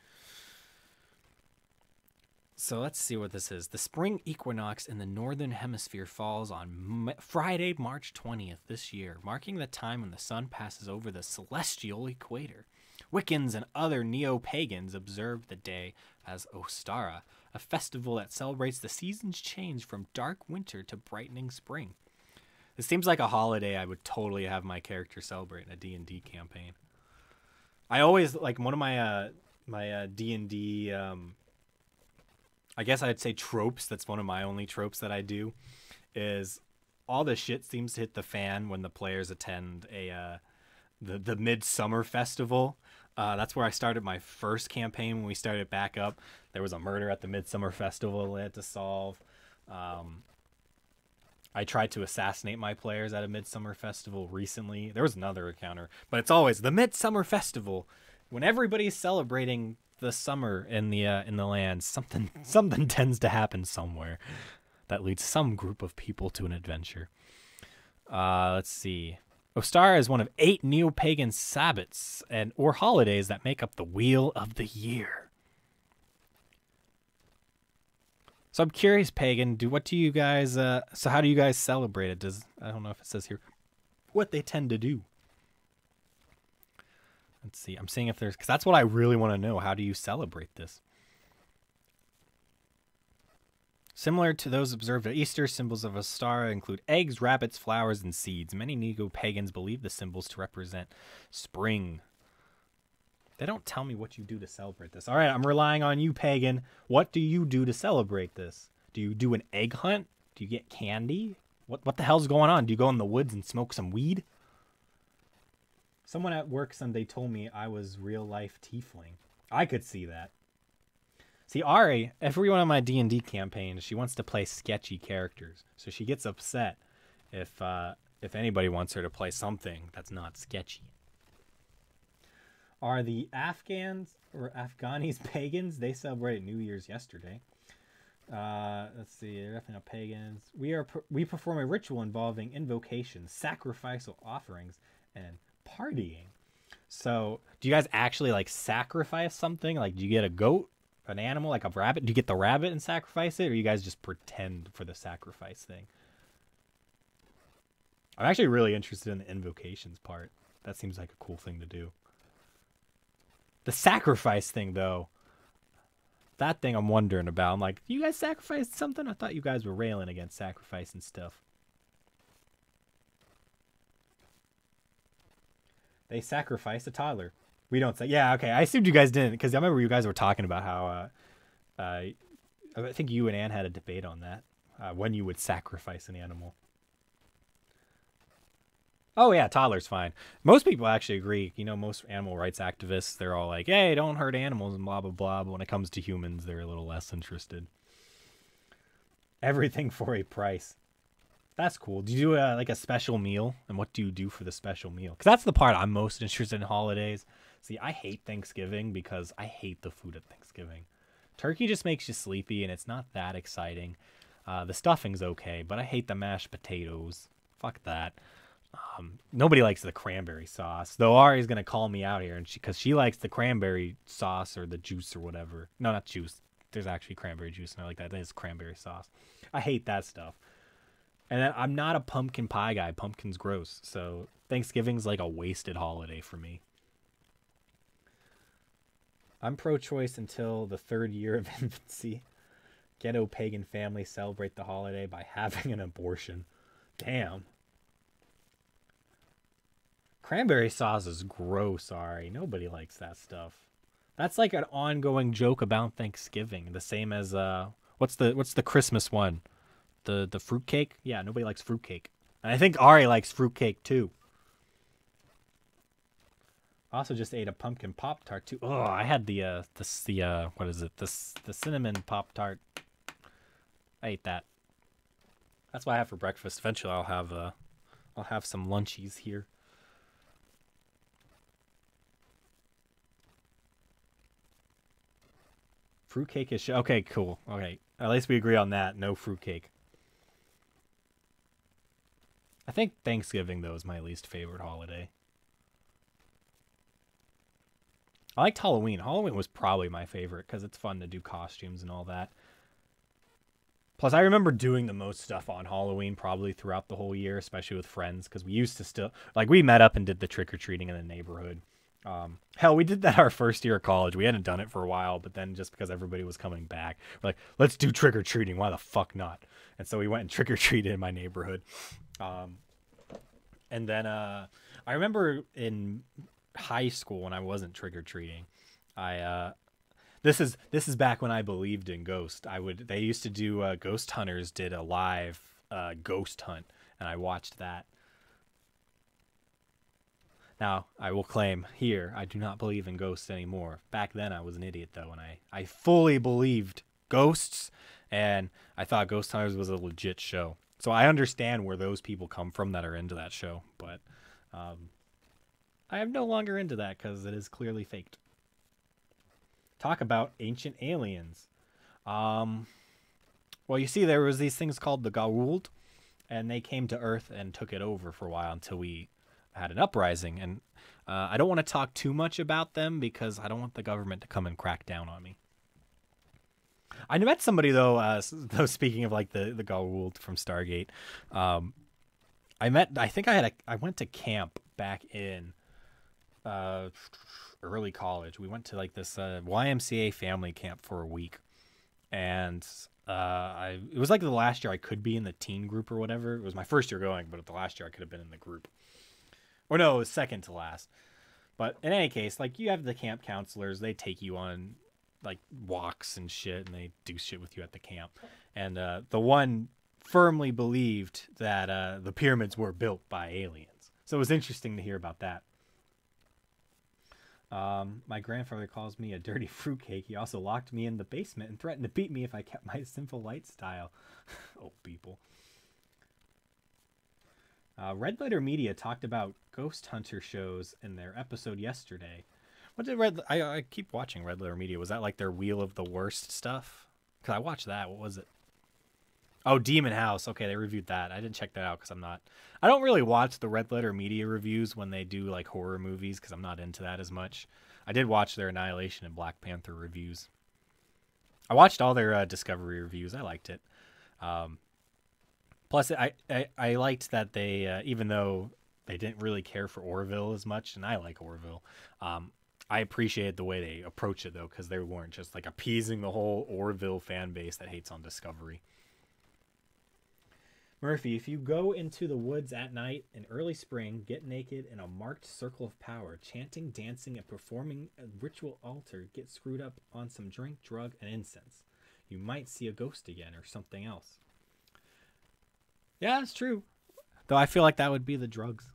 So let's see what this is. The spring equinox in the northern hemisphere falls on Friday, March 20th this year, marking the time when the sun passes over the celestial equator. Wiccans and other neo-pagans observe the day as Ostara, a festival that celebrates the season's change from dark winter to brightening spring. This seems like a holiday I would totally have my character celebrate in a D&D campaign. I always, like, one of my my D&D, I guess I'd say tropes, that's one of my only tropes that I do, is all the shit seems to hit the fan when the players attend the Midsummer Festival. That's where I started my first campaign when we started back up. There was a murder at the Midsummer Festival they had to solve. I tried to assassinate my players at a Midsummer Festival recently. There was another encounter, but it's always the Midsummer Festival. When everybody's celebrating the summer in the land, something tends to happen somewhere that leads some group of people to an adventure. Let's see. Ostara is one of 8 neo-pagan Sabbats or holidays that make up the Wheel of the Year. So I'm curious, Pagan, how do you guys celebrate it? I don't know if it says here what they tend to do. Let's see. I'm seeing if there's, because that's what I really want to know. How do you celebrate this? Similar to those observed at Easter, symbols of Ostara include eggs, rabbits, flowers, and seeds. Many neo-pagans believe the symbols to represent spring. They don't tell me what you do to celebrate this. All right, I'm relying on you, Pagan. What do you do to celebrate this? Do you do an egg hunt? Do you get candy? What the hell's going on? Do you go in the woods and smoke some weed? Someone at work Sunday told me I was real-life tiefling. I could see that. See, Ari, every one of my D&D campaigns, she wants to play sketchy characters. So she gets upset if anybody wants her to play something that's not sketchy. Are the Afghans or Afghanis pagans? They celebrated New Year's yesterday. Let's see, they're definitely not pagans. We perform a ritual involving invocations, sacrificial offerings, and partying. So, do you guys actually like sacrifice something? Like, do you get a goat, an animal, like a rabbit? Do you get the rabbit and sacrifice it, or you guys just pretend for the sacrifice thing? I'm actually really interested in the invocations part. That seems like a cool thing to do. The sacrifice thing, though, that thing I'm wondering about. I'm like, you guys sacrificed something? I thought you guys were railing against sacrifice and stuff. They sacrificed a toddler. We don't say. Yeah, okay. I assumed you guys didn't, because I remember you guys were talking about how I think you and Ann had a debate on that, when you would sacrifice an animal. Oh, yeah, toddler's fine. Most people actually agree. You know, most animal rights activists, they're all like, hey, don't hurt animals and blah, blah, blah. But when it comes to humans, they're a little less interested. Everything for a price. That's cool. Do you do like a special meal? And what do you do for the special meal? Because that's the part I'm most interested in holidays. See, I hate Thanksgiving because I hate the food at Thanksgiving. Turkey just makes you sleepy, and it's not that exciting. The stuffing's okay, but I hate the mashed potatoes. Fuck that. Nobody likes the cranberry sauce, though Ari's going to call me out here, and because she likes the cranberry sauce or the juice or whatever. No, not juice. There's actually cranberry juice, and I like that. That is cranberry sauce. I hate that stuff. And then I'm not a pumpkin pie guy. Pumpkin's gross. So Thanksgiving's like a wasted holiday for me. I'm pro-choice until the 3rd year of infancy. Ghetto pagan families celebrate the holiday by having an abortion. Damn. Cranberry sauce is gross, sorry. Nobody likes that stuff. That's like an ongoing joke about Thanksgiving. The same as what's the Christmas one? The fruitcake? Yeah, nobody likes fruitcake. And I think Ari likes fruitcake too. I also just ate a pumpkin Pop-Tart too. Oh, I had the what is it? The cinnamon Pop-Tart. I ate that. That's what I have for breakfast. Eventually I'll have some lunchies here. Fruitcake is okay, cool. Okay. At least we agree on that. No fruitcake. I think Thanksgiving, though, is my least favorite holiday. I liked Halloween. Halloween was probably my favorite because it's fun to do costumes and all that. Plus, I remember doing the most stuff on Halloween probably throughout the whole year, especially with friends, because we used to still... Like, we met up and did the trick-or-treating in the neighborhood. Hell, we did that our first year of college. We hadn't done it for a while, but then just because everybody was coming back, we're like, let's do trick-or-treating. Why the fuck not? And so we went and trick-or-treated in my neighborhood. And then I remember in high school when I wasn't trick-or-treating, this is back when I believed in ghosts. They used to do Ghost Hunters did a live ghost hunt, and I watched that. Now, I will claim here, I do not believe in ghosts anymore. Back then, I was an idiot, though, and I fully believed ghosts, and I thought Ghost Hunters was a legit show. So I understand where those people come from that are into that show, but I am no longer into that because it is clearly faked. Talk about ancient aliens. Well, you see, there was these things called the Goa'uld, and they came to Earth and took it over for a while until we had an uprising. And I don't want to talk too much about them because I don't want the government to come and crack down on me. I met somebody though speaking of like the Goa'uld from Stargate, I went to camp back in early college. We went to like this YMCA family camp for a week, and it was like the last year I could be in the teen group or whatever. It was my first year going, but the last year I could have been in the group. Or no, it was second to last. But in any case, like you have the camp counselors, they take you on like walks and shit, and they do shit with you at the camp. And the one firmly believed that the pyramids were built by aliens. So it was interesting to hear about that. My grandfather calls me a dirty fruitcake. He also locked me in the basement and threatened to beat me if I kept my simple lifestyle. Oh, people. Red Letter Media talked about ghost hunter shows in their episode yesterday. What did I keep watching Red Letter Media. Was that like their Wheel of the Worst stuff? Because I watched that. What was it? Oh, Demon House. Okay, they reviewed that. I didn't check that out because I don't really watch the Red Letter Media reviews when they do like horror movies because I'm not into that as much. I did watch their Annihilation and Black Panther reviews. I watched all their Discovery reviews. I liked it. Plus, I liked that they, even though they didn't really care for Orville as much, and I like Orville, I appreciated the way they approached it, though, because they weren't just like appeasing the whole Orville fan base that hates on Discovery. Murphy, if you go into the woods at night in early spring, get naked in a marked circle of power, chanting, dancing, and performing a ritual altar, get screwed up on some drink, drug, and incense. You might see a ghost again or something else. Yeah, that's true. Though I feel like that would be the drugs.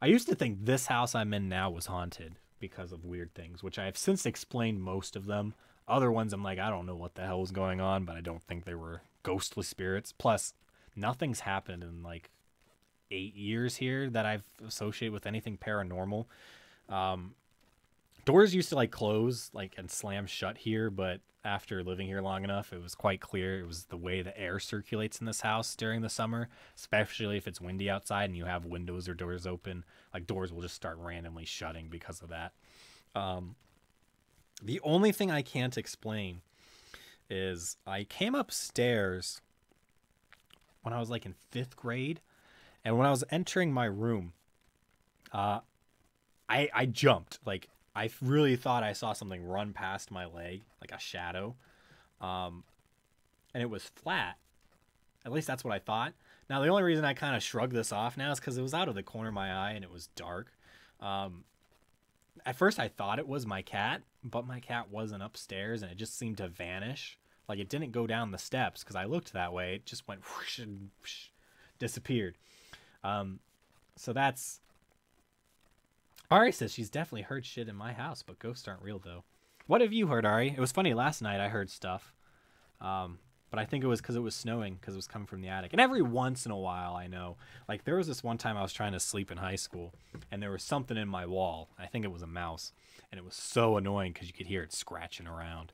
I used to think this house I'm in now was haunted because of weird things, which I have since explained most of them. Other ones I'm like, I don't know what the hell was going on, but I don't think they were ghostly spirits. Plus, Nothing's happened in like 8 years here that I've associated with anything paranormal. Doors used to like close like and slam shut here, but after living here long enough, it was quite clear it was the way the air circulates in this house during the summer, especially if it's windy outside and you have windows or doors open. Like doors will just start randomly shutting because of that. The only thing I can't explain is I came upstairs when I was like in 5th grade, and when I was entering my room, I jumped. Like I really thought I saw something run past my leg, like a shadow, and it was flat. At least that's what I thought. Now the only reason I kind of shrugged this off now is because it was out of the corner of my eye and it was dark. At first I thought it was my cat, but my cat wasn't upstairs and it just seemed to vanish. Like it didn't go down the steps because I looked that way. It just went whoosh and whoosh, disappeared. So that's... Ari says she's definitely heard shit in my house, but ghosts aren't real though. What have you heard, Ari? It was funny last night I heard stuff. But I think it was because it was snowing, because it was coming from the attic. And every once in a while, I know. Like, there was this one time I was trying to sleep in high school, and there was something in my wall. I think it was a mouse. And it was so annoying because you could hear it scratching around.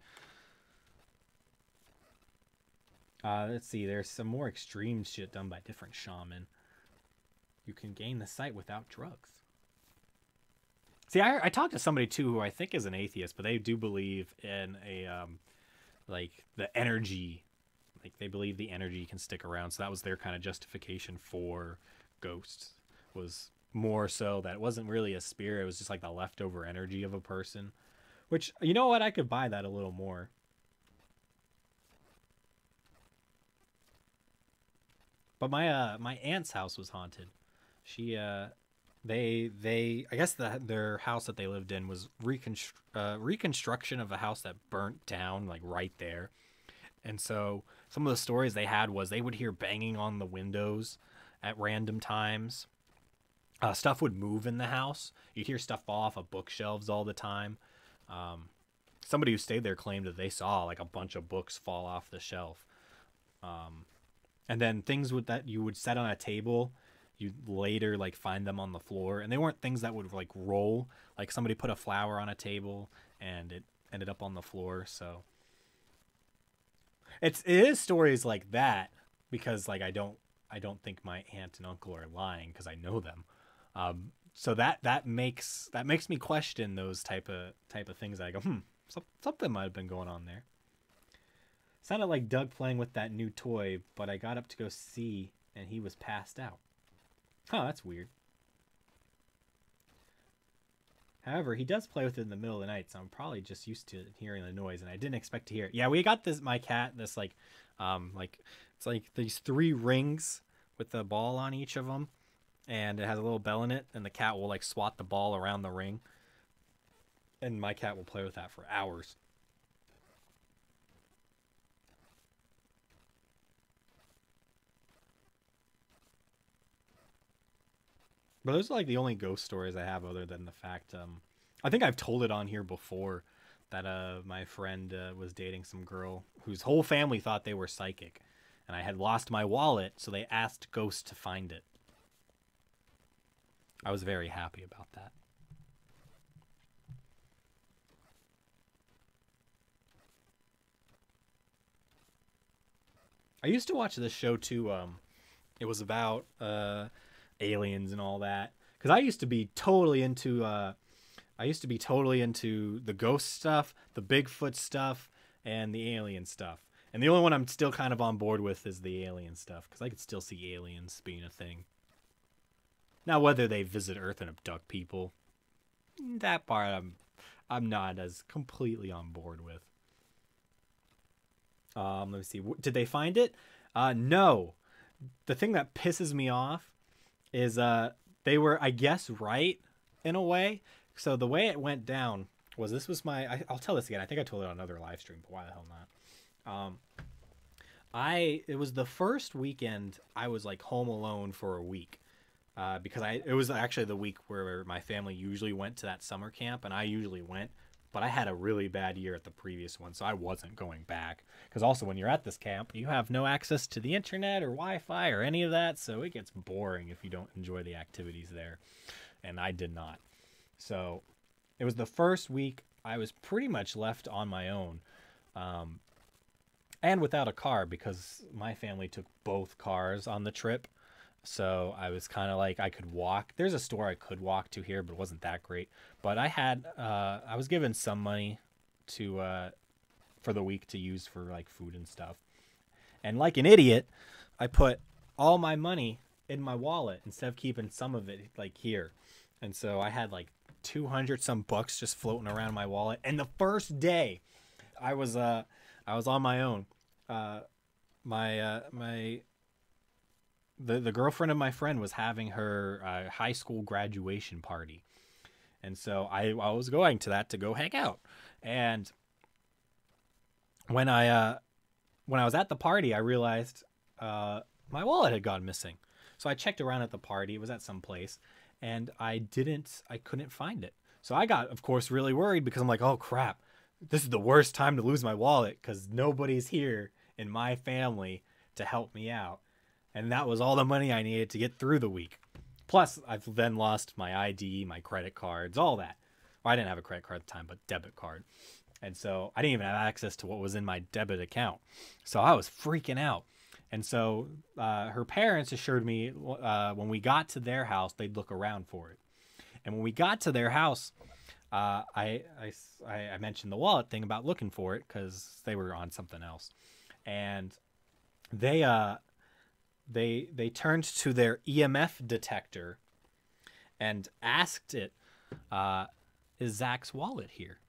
Let's see. There's some more extreme shit done by different shaman. You can gain the sight without drugs. See, I talked to somebody, too, who I think is an atheist, but they do believe in a, like, the energy. Like, they believe the energy can stick around. So that was their kind of justification for ghosts. Was more so that it wasn't really a spirit. It was just like the leftover energy of a person. Which, you know what? I could buy that a little more. But my aunt's house was haunted. She, I guess their house that they lived in was reconstruction of a house that burnt down, like, right there. And so some of the stories they had was they would hear banging on the windows at random times. Stuff would move in the house. You'd hear stuff fall off of bookshelves all the time. Somebody who stayed there claimed that they saw like a bunch of books fall off the shelf. And then things that you would set on a table, you'd later like find them on the floor. And they weren't things that would like roll. Like somebody put a flower on a table and it ended up on the floor. So it is stories like that because like I don't think my aunt and uncle are lying because I know them. So that makes me question those type of things. I go, something might have been going on there. Sounded like Doug playing with that new toy, but I got up to go see and he was passed out. Huh, that's weird. However, he does play with it in the middle of the night, so I'm probably just used to hearing the noise, and I didn't expect to hear it. Yeah, we got my cat, it's like these 3 rings with the ball on each of them, and it has a little bell in it, and the cat will like swat the ball around the ring, and my cat will play with that for hours. But those are like the only ghost stories I have other than the fact, I think I've told it on here before that my friend was dating some girl whose whole family thought they were psychic. And I had lost my wallet, so they asked ghosts to find it. I was very happy about that. I used to watch this show too. It was about aliens and all that, because I used to be totally into the ghost stuff, the Bigfoot stuff, and the alien stuff. And the only one I'm still kind of on board with is the alien stuff, because I could still see aliens being a thing. Now, whether they visit Earth and abduct people, that part I'm not as completely on board with. Let me see. Did they find it? No. The thing that pisses me off is they were, I guess, right in a way. So the way it went down was I'll tell this again. I think I told it on another live stream, but why the hell not? It was the first weekend I was like home alone for a week. Because it was actually the week where my family usually went to that summer camp, and I usually went But I had a really bad year at the previous one, so I wasn't going back. Because also, when you're at this camp, you have no access to the internet or Wi-Fi or any of that, so it gets boring if you don't enjoy the activities there. And I did not. So it was the first week I was pretty much left on my own. And without a car, because my family took both cars on the trip. So I was kind of like, I could walk. There's a store I could walk to here, but it wasn't that great. But I was given some money for the week to use for like food and stuff. And like an idiot, I put all my money in my wallet instead of keeping some of it like here. And so I had like 200 some bucks just floating around my wallet. And the first day I was on my own. The girlfriend of my friend was having her high school graduation party. And so I was going to that to go hang out. And when I was at the party, I realized my wallet had gone missing. So I checked around at the party. It was at some place, and I couldn't find it. So I got, of course, really worried because I'm like, oh crap, this is the worst time to lose my wallet because nobody's here in my family to help me out. And that was all the money I needed to get through the week. Plus, I've then lost my ID, my credit cards, all that. Well, I didn't have a credit card at the time, but debit card. And so I didn't even have access to what was in my debit account. So I was freaking out. And so her parents assured me when we got to their house, they'd look around for it. And when we got to their house, I mentioned the wallet thing about looking for it because they were on something else. And they turned to their EMF detector and asked it, is Zach's wallet here?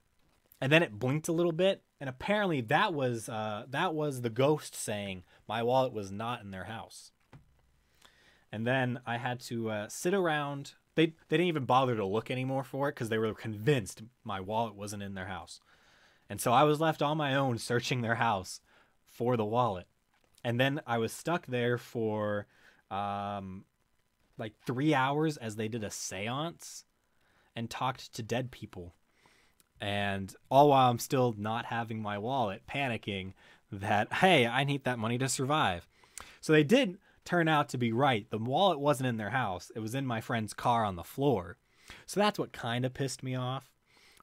And then it blinked a little bit, and apparently that was the ghost saying my wallet was not in their house. And then I had to sit around. They didn't even bother to look anymore for it because they were convinced my wallet wasn't in their house. And so I was left on my own searching their house for the wallet. And then I was stuck there for like 3 hours as they did a seance and talked to dead people. And all while I'm still not having my wallet, panicking that, hey, I need that money to survive. So they did turn out to be right. The wallet wasn't in their house. It was in my friend's car on the floor. So that's what kind of pissed me off,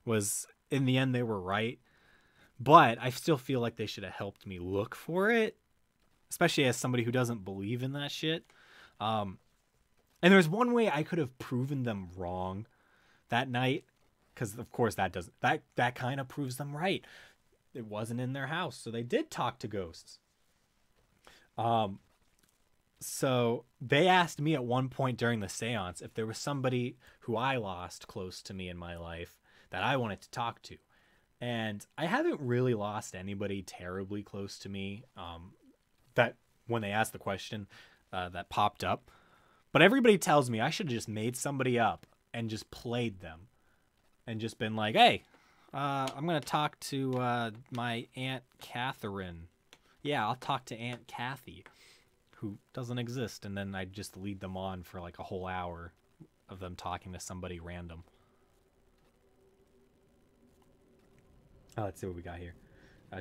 was in the end they were right. But I still feel like they should have helped me look for it, especially as somebody who doesn't believe in that shit. And there's one way I could have proven them wrong that night, because of course that kind of proves them right. It wasn't in their house, so they did talk to ghosts. So they asked me at one point during the seance if there was somebody who I lost close to me in my life that I wanted to talk to. And I haven't really lost anybody terribly close to me that when they asked the question that popped up. But everybody tells me I should have just made somebody up and just played them and just been like, hey, I'm going to talk to my Aunt Catherine. Yeah, I'll talk to Aunt Kathy, who doesn't exist. And then I just lead them on for like a whole hour of them talking to somebody random. Let's see what we got here.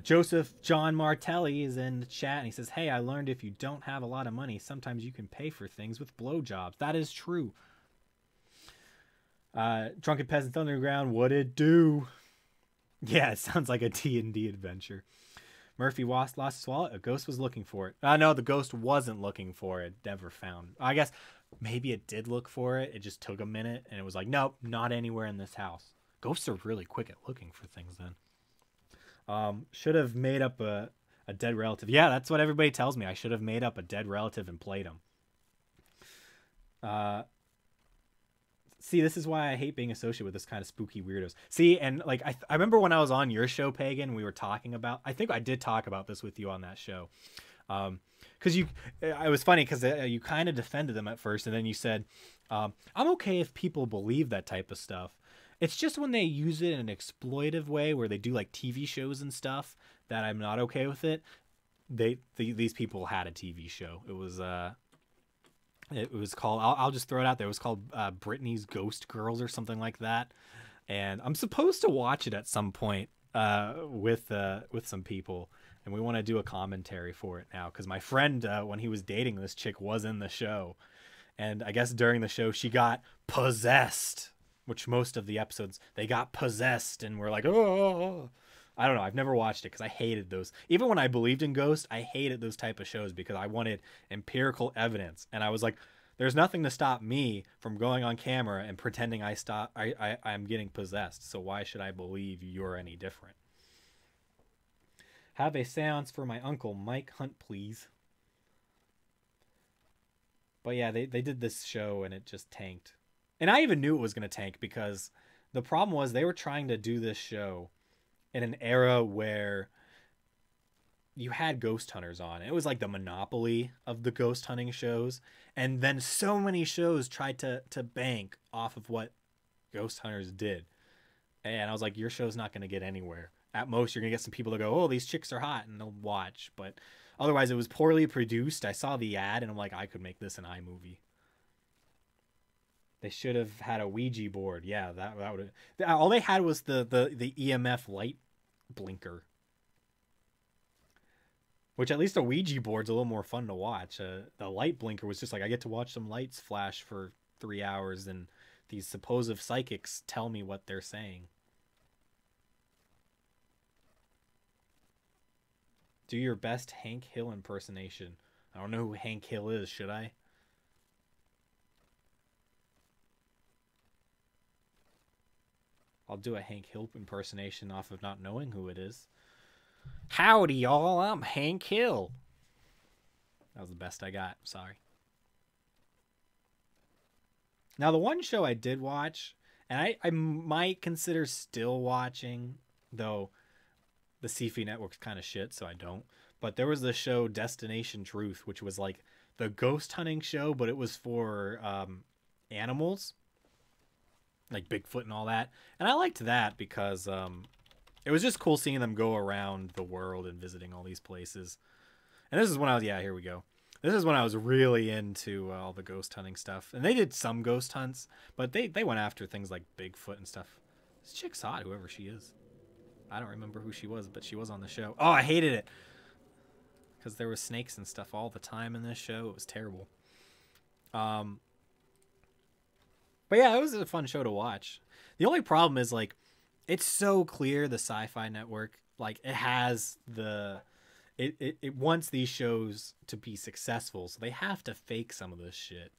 Joseph John Martelli is in the chat, and he says, hey, I learned if you don't have a lot of money, sometimes you can pay for things with blowjobs. That is true. Drunken Peasants Underground, what it do? Yeah, it sounds like a D&D adventure. Murphy lost his wallet. A ghost was looking for it. No, the ghost wasn't looking for it. Never found. I guess maybe it did look for it. It just took a minute, and it was like, nope, not anywhere in this house. Ghosts are really quick at looking for things then. Should have made up a dead relative. Yeah, that's what everybody tells me. I should have made up a dead relative and played him. See, this is why I hate being associated with this kind of spooky weirdos. See, and like I remember when I was on your show, Pagan, we were talking about. I think I did talk about this with you on that show, because it was funny because you kind of defended them at first, and then you said, "I'm okay if people believe that type of stuff. It's just when they use it in an exploitive way, where they do like TV shows and stuff, that I'm not okay with it." These people had a TV show. It was called, I'll just throw it out there. It was called Britney's Ghost Girls or something like that. and I'm supposed to watch it at some point with some people, and we want to do a commentary for it now because my friend, when he was dating this chick, was in the show, and I guess during the show she got possessed, which most of the episodes they got possessed, and we're like, oh. I don't know. I've never watched it because I hated those. Even when I believed in ghosts, I hated those type of shows because I wanted empirical evidence, and I was like, there's nothing to stop me from going on camera and pretending I'm getting possessed. So why should I believe you're any different? Have a seance for my uncle Mike Hunt, please. But yeah, they did this show and it just tanked. And I even knew it was going to tank because the problem was they were trying to do this show in an era where you had ghost hunters on. It was like the monopoly of the ghost hunting shows. And then so many shows tried to bank off of what ghost hunters did. And I was like, your show's not going to get anywhere. At most, you're going to get some people to go, oh, these chicks are hot, and they'll watch. But otherwise, it was poorly produced. I saw the ad, and I'm like, I could make this an iMovie. They should have had a Ouija board. Yeah, that would have. All they had was the EMF light blinker. Which at least a Ouija board's a little more fun to watch. The light blinker was just like, I get to watch some lights flash for 3 hours, and these supposed psychics tell me what they're saying. Do your best Hank Hill impersonation. I don't know who Hank Hill is, should I? I'll do a Hank Hill impersonation off of not knowing who it is. Howdy, y'all. I'm Hank Hill. That was the best I got. Sorry. Now, the one show I did watch, and I might consider still watching, though the Sci-Fi Network's kind of shit, so I don't. But there was the show Destination Truth, which was like the ghost hunting show, but it was for animals. Like Bigfoot and all that. And I liked that because it was just cool seeing them go around the world and visiting all these places. And this is when I was, yeah, here we go. This is when I was really into all the ghost hunting stuff. And they did some ghost hunts, but they went after things like Bigfoot and stuff. This chick's hot, whoever she is. I don't remember who she was, but she was on the show. Oh, I hated it. Because there were snakes and stuff all the time in this show. It was terrible. But yeah, it was a fun show to watch. The only problem is, like, it's so clear the Sci-Fi Network, like, it has the... It wants these shows to be successful, so they have to fake some of this shit.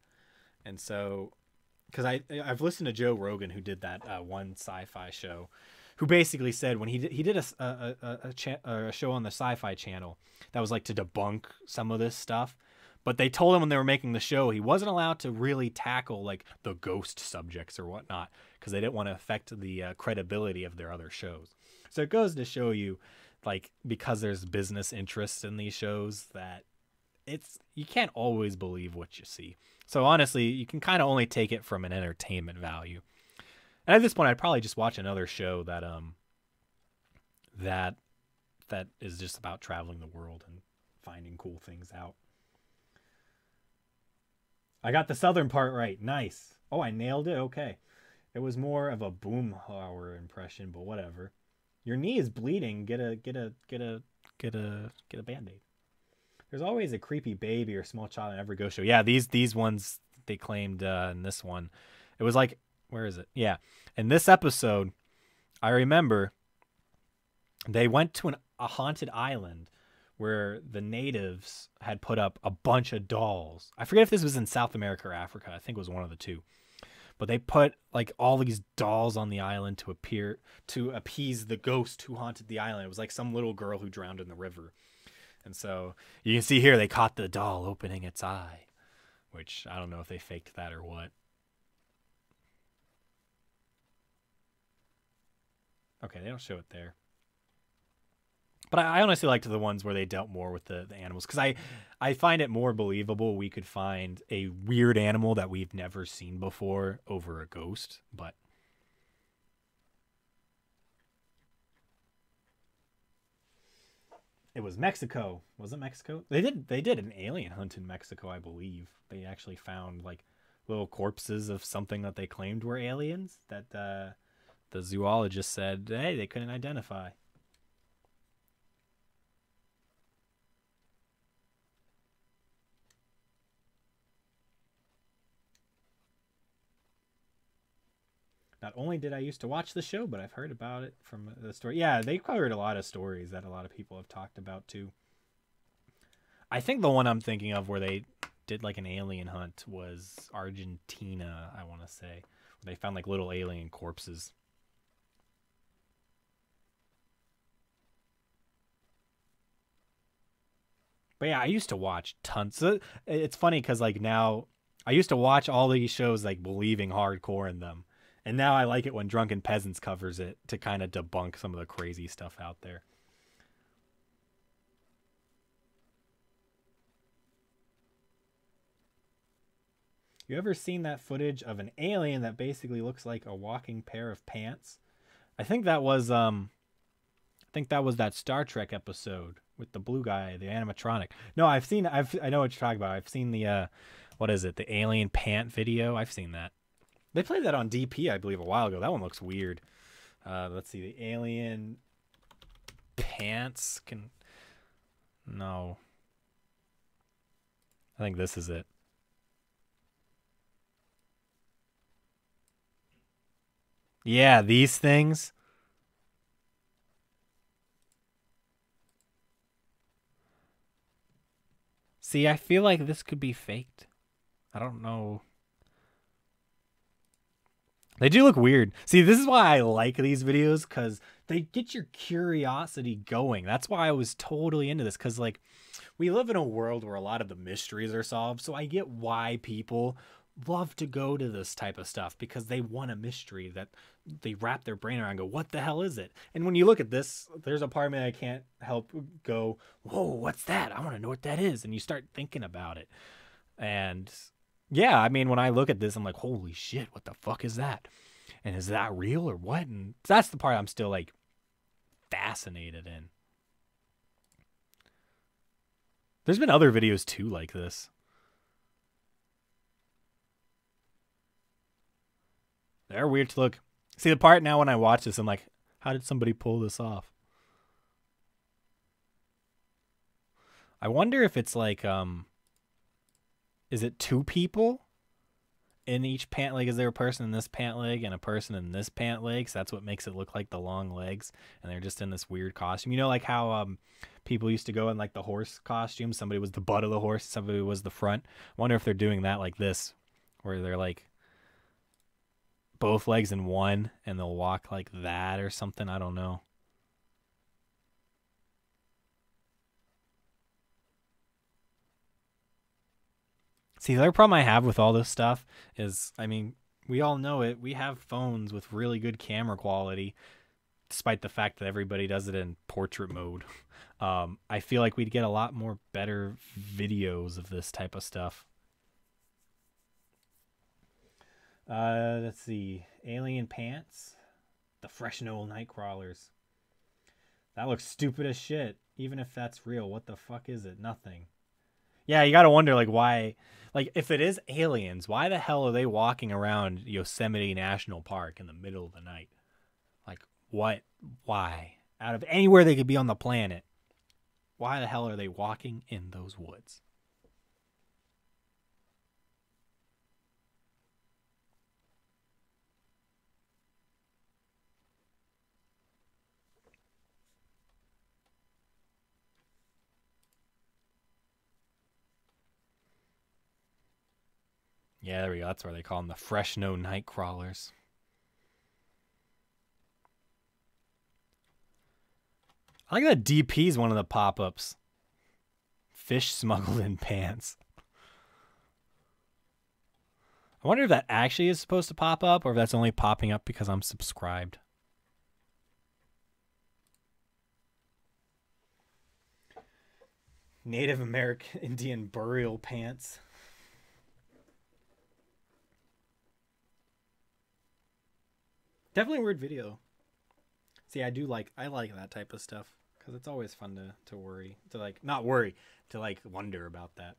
And so... Because I've listened to Joe Rogan, who did that one sci-fi show, who basically said when he did a show on the Sci-Fi Channel that was, like, to debunk some of this stuff. But they told him when they were making the show he wasn't allowed to really tackle, like, the ghost subjects or whatnot because they didn't want to affect the credibility of their other shows. So it goes to show you, like, because there's business interests in these shows, that you can't always believe what you see. So honestly, you can kind of only take it from an entertainment value. And at this point, I'd probably just watch another show that is just about traveling the world and finding cool things out. I got the southern part right. Nice. Oh, I nailed it. Okay. It was more of a Boomhauer impression, but whatever. Your knee is bleeding. Get a Band-Aid. There's always a creepy baby or small child in every ghost show. Yeah, these ones they claimed in this one. It was like, where is it? Yeah. In this episode, I remember they went to a haunted island where the natives had put up a bunch of dolls. I forget if this was in South America or Africa. I think it was one of the two. But they put, like, all these dolls on the island to appease the ghost who haunted the island. It was like some little girl who drowned in the river. And so you can see here they caught the doll opening its eye, which I don't know if they faked that or what. Okay, they don't show it there. But I honestly liked the ones where they dealt more with the animals. Because I find it more believable we could find a weird animal that we've never seen before over a ghost. But it was Mexico. Was it Mexico? They did an alien hunt in Mexico, I believe. They actually found, like, little corpses of something that they claimed were aliens that the zoologist said, hey, they couldn't identify. Not only did I used to watch the show, but I've heard about it from the story. Yeah, they covered a lot of stories that a lot of people have talked about too. I think the one I'm thinking of where they did like an alien hunt was Argentina, I want to say. They found like little alien corpses. But yeah, I used to watch tons. It's funny because like now I used to watch all these shows like believing hardcore in them. And now I like it when Drunken Peasants covers it to kind of debunk some of the crazy stuff out there. You ever seen that footage of an alien that basically looks like a walking pair of pants? I think that was that Star Trek episode with the blue guy, the animatronic. No, I know what you're talking about. I've seen the what is it? The alien pant video. I've seen that. They played that on DP, I believe, a while ago. That one looks weird. Let's see. The alien pants can... No. I think this is it. Yeah, these things. See, I feel like this could be faked. I don't know. They do look weird. See, this is why I like these videos, because they get your curiosity going. That's why I was totally into this, because like we live in a world where a lot of the mysteries are solved. So I get why people love to go to this type of stuff, because they want a mystery that they wrap their brain around and go, what the hell is it? And when you look at this, there's a part of me I can't help go, whoa, what's that? I want to know what that is. And you start thinking about it. And yeah, I mean, when I look at this, I'm like, holy shit, what the fuck is that? And is that real or what? And that's the part I'm still like fascinated in. There's been other videos too like this. They're weird to look. See, the part now when I watch this, I'm like, how did somebody pull this off? I wonder if it's like, is it two people in each pant leg? Is there a person in this pant leg and a person in this pant leg? So that's what makes it look like the long legs, and they're just in this weird costume. You know, like how people used to go in like the horse costume. Somebody was the butt of the horse, somebody was the front. I wonder if they're doing that like this, where they're like both legs in one, and they'll walk like that or something. I don't know. See, the other problem I have with all this stuff is, I mean, we all know it. We have phones with really good camera quality, despite the fact that everybody does it in portrait mode. I feel like we'd get a lot more better videos of this type of stuff. Let's see. Alien pants. The Fresh Noel Nightcrawlers. That looks stupid as shit. Even if that's real, what the fuck is it? Nothing. Yeah, you gotta wonder, like, why... Like, if it is aliens, why the hell are they walking around Yosemite National Park in the middle of the night? Like, what? Why? Out of anywhere they could be on the planet, why the hell are they walking in those woods? Yeah, there we go. That's where they call them, the Fresh No Nightcrawlers. I like that DP is one of the pop-ups. Fish smuggled in pants. I wonder if that actually is supposed to pop up, or if that's only popping up because I'm subscribed. Native American Indian burial pants. Definitely a weird video. See, I like that type of stuff, because it's always fun to worry, to like, not worry, to like wonder about that.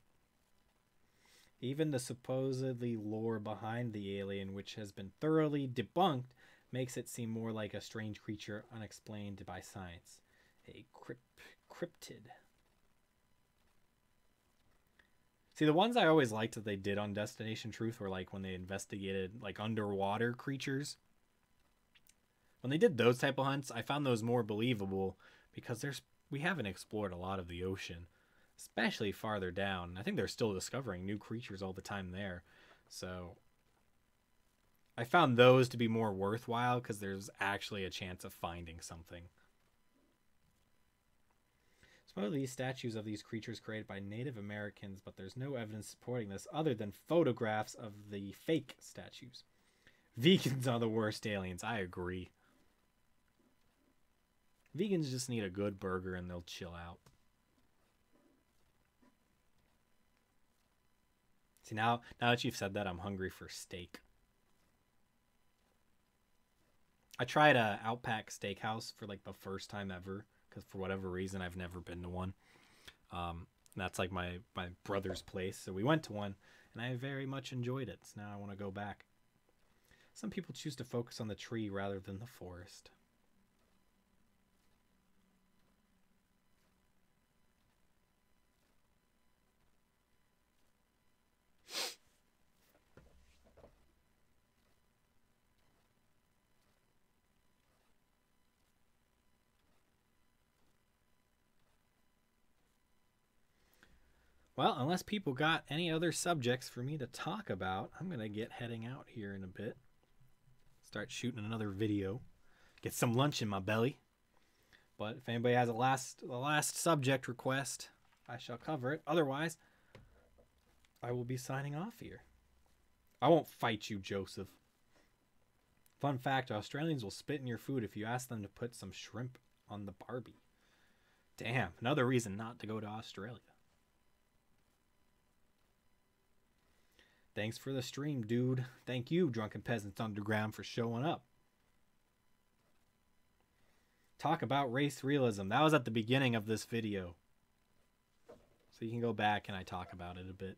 Even the supposedly lore behind the alien, which has been thoroughly debunked, makes it seem more like a strange creature unexplained by science. A cryptid. See, the ones I always liked that they did on Destination Truth were like when they investigated like underwater creatures. When they did those type of hunts, I found those more believable because we haven't explored a lot of the ocean, especially farther down. I think they're still discovering new creatures all the time there. So I found those to be more worthwhile because there's actually a chance of finding something. Some of these statues of these creatures created by Native Americans, but there's no evidence supporting this other than photographs of the fake statues. Vegans are the worst aliens. I agree. Vegans just need a good burger and they'll chill out. See, now that you've said that, I'm hungry for steak. I tried a Outback Steakhouse for like the first time ever, because for whatever reason I've never been to one. That's like my brother's place, so we went to one, and I very much enjoyed it. So now I want to go back. Some people choose to focus on the tree rather than the forest. Well, unless people got any other subjects for me to talk about, I'm going to get heading out here in a bit. Start shooting another video. Get some lunch in my belly. But if anybody has a last subject request, I shall cover it. Otherwise, I will be signing off here. I won't fight you, Joseph. Fun fact, Australians will spit in your food if you ask them to put some shrimp on the Barbie. Damn, another reason not to go to Australia. Thanks for the stream, dude. Thank you, Drunken Peasants Underground, for showing up. Talk about race realism. That was at the beginning of this video. So you can go back and I talk about it a bit.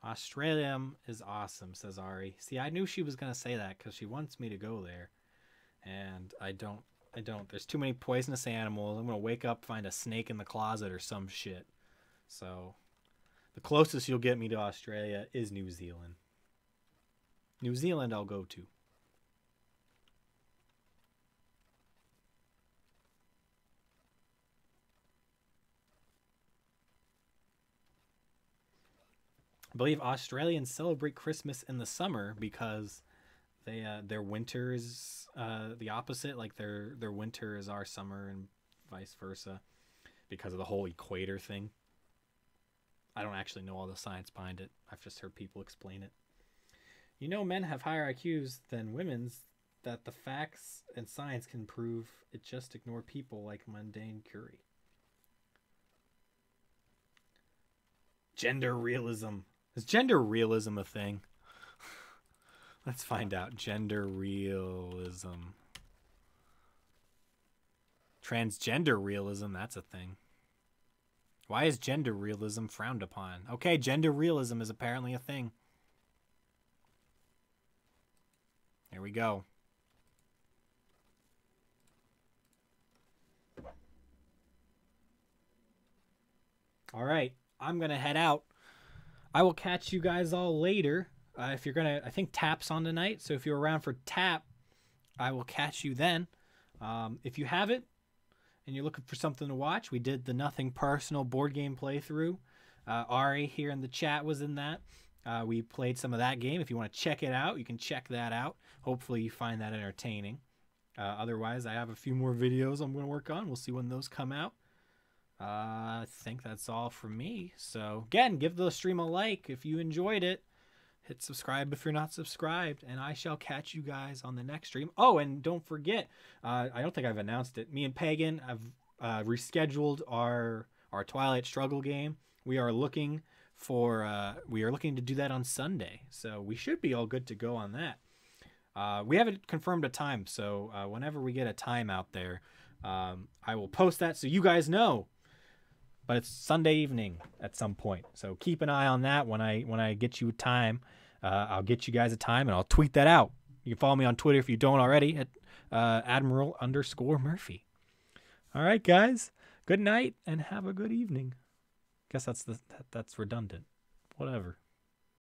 Australia is awesome, says Ari. See, I knew she was going to say that because she wants me to go there. And I don't. There's too many poisonous animals. I'm going to wake up, find a snake in the closet or some shit. So, the closest you'll get me to Australia is New Zealand. New Zealand I'll go to. I believe Australians celebrate Christmas in the summer because their winter is the opposite. Like their winter is our summer and vice versa because of the whole equator thing. I don't actually know all the science behind it. I've just heard people explain it. You know, men have higher IQs than women's. That the facts and science can prove it. Just ignore people like mundane Curie. Gender realism. Is gender realism a thing? Let's find out. Gender realism. Transgender realism, that's a thing. Why is gender realism frowned upon? Okay, gender realism is apparently a thing. There we go. All right, I'm going to head out. I will catch you guys all later. If you're going to, I think Tap's on tonight. So if you're around for Tap, I will catch you then. If you have it and you're looking for something to watch, we did the Nothing Personal board game playthrough. Ari here in the chat was in that. We played some of that game. If you want to check it out, you can check that out. Hopefully you find that entertaining. Otherwise, I have a few more videos I'm going to work on. We'll see when those come out. I think that's all for me. So again, give the stream a like if you enjoyed it. Hit subscribe if you're not subscribed, and I shall catch you guys on the next stream. Oh, and don't forget, I don't think I've announced it. Me and Pagan have rescheduled our Twilight Struggle game. We are looking to do that on Sunday, so we should be all good to go on that. We haven't confirmed a time, so whenever we get a time out there, I will post that so you guys know. But it's Sunday evening at some point, so keep an eye on that. When I get you a time, I'll get you guys a time and I'll tweet that out. You can follow me on Twitter if you don't already at Admiral_Murphy. All right, guys. Good night and have a good evening. Guess that's redundant. Whatever.